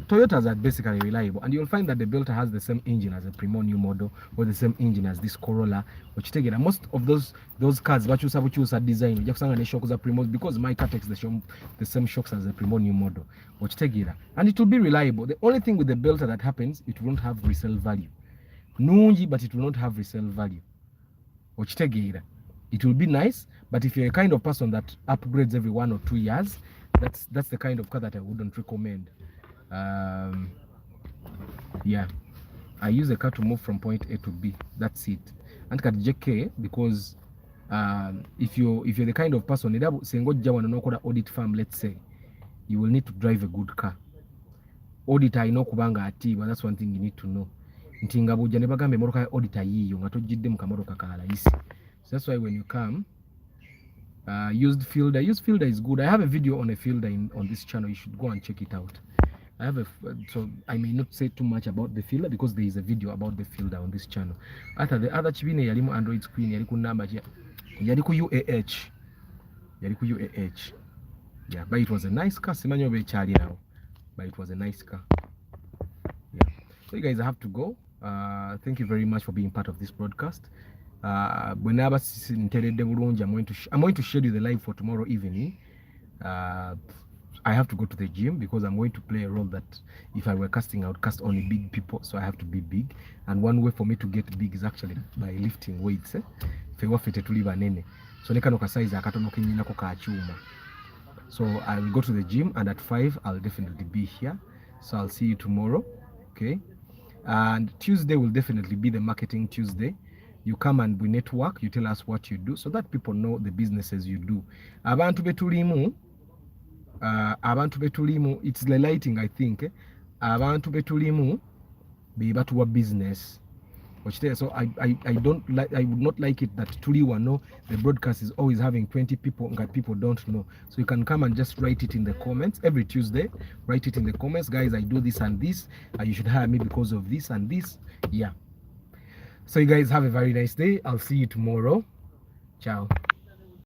Toyotas are basically reliable, and you'll find that the Belter has the same engine as a Primo new model or the same engine as this Corolla. Which take it, most of those cars, what you are design, you have the shocks are Primo because my car takes the same shocks as the Primo new model. Which take it, and it will be reliable. The only thing with the Belter that happens, it won't have resale value. Nungi, but it will not have resale value. Ochitegeera. It will be nice, but if you're a kind of person that upgrades every 1 or 2 years, that's the kind of car that I wouldn't recommend. Yeah, I use a car to move from point A to B. That's it. And kat JK because if you're the kind of person audit firm, let's say, you will need to drive a good car. Auditor I know kubanga ati, but that's one thing you need to know. Ntinga bujja ne bagambe moroka ya auditor yiyo nga tojjidde mu kamotoka ka layisi. So that's why when you come used fielder is good. I have a video on a fielder on this channel. You should go and check it out. I have so I may not say too much about the fielder because there is a video about the fielder on this channel. After the other chibine yalimu Android screen yaliku number yaliku UAH. Yeah, but it was a nice car. Simanyo be chali now. But it was a nice car. Yeah. So you guys have to go. Thank you very much for being part of this broadcast. Whenever I'm going to schedule the live for tomorrow evening. I have to go to the gym because I'm going to play a role that if I were casting, I would cast only big people, so I have to be big. And one way for me to get big is actually by lifting weights. So I'll go to the gym, and at 5 I'll definitely be here. So I'll see you tomorrow. Okay. And Tuesday will definitely be the marketing Tuesday. You come and we network, you tell us what you do so that people know the businesses you do. Abantu betulimu, it's the lighting, I think. Abantu betulimu be batuwa business. So I would not like it that tuliwa no, the broadcast is always having 20 people and people don't know. So you can come and just write it in the comments every Tuesday. Write it in the comments, guys. I do this and this. You should hire me because of this and this. Yeah. So you guys have a very nice day. I'll see you tomorrow. Ciao.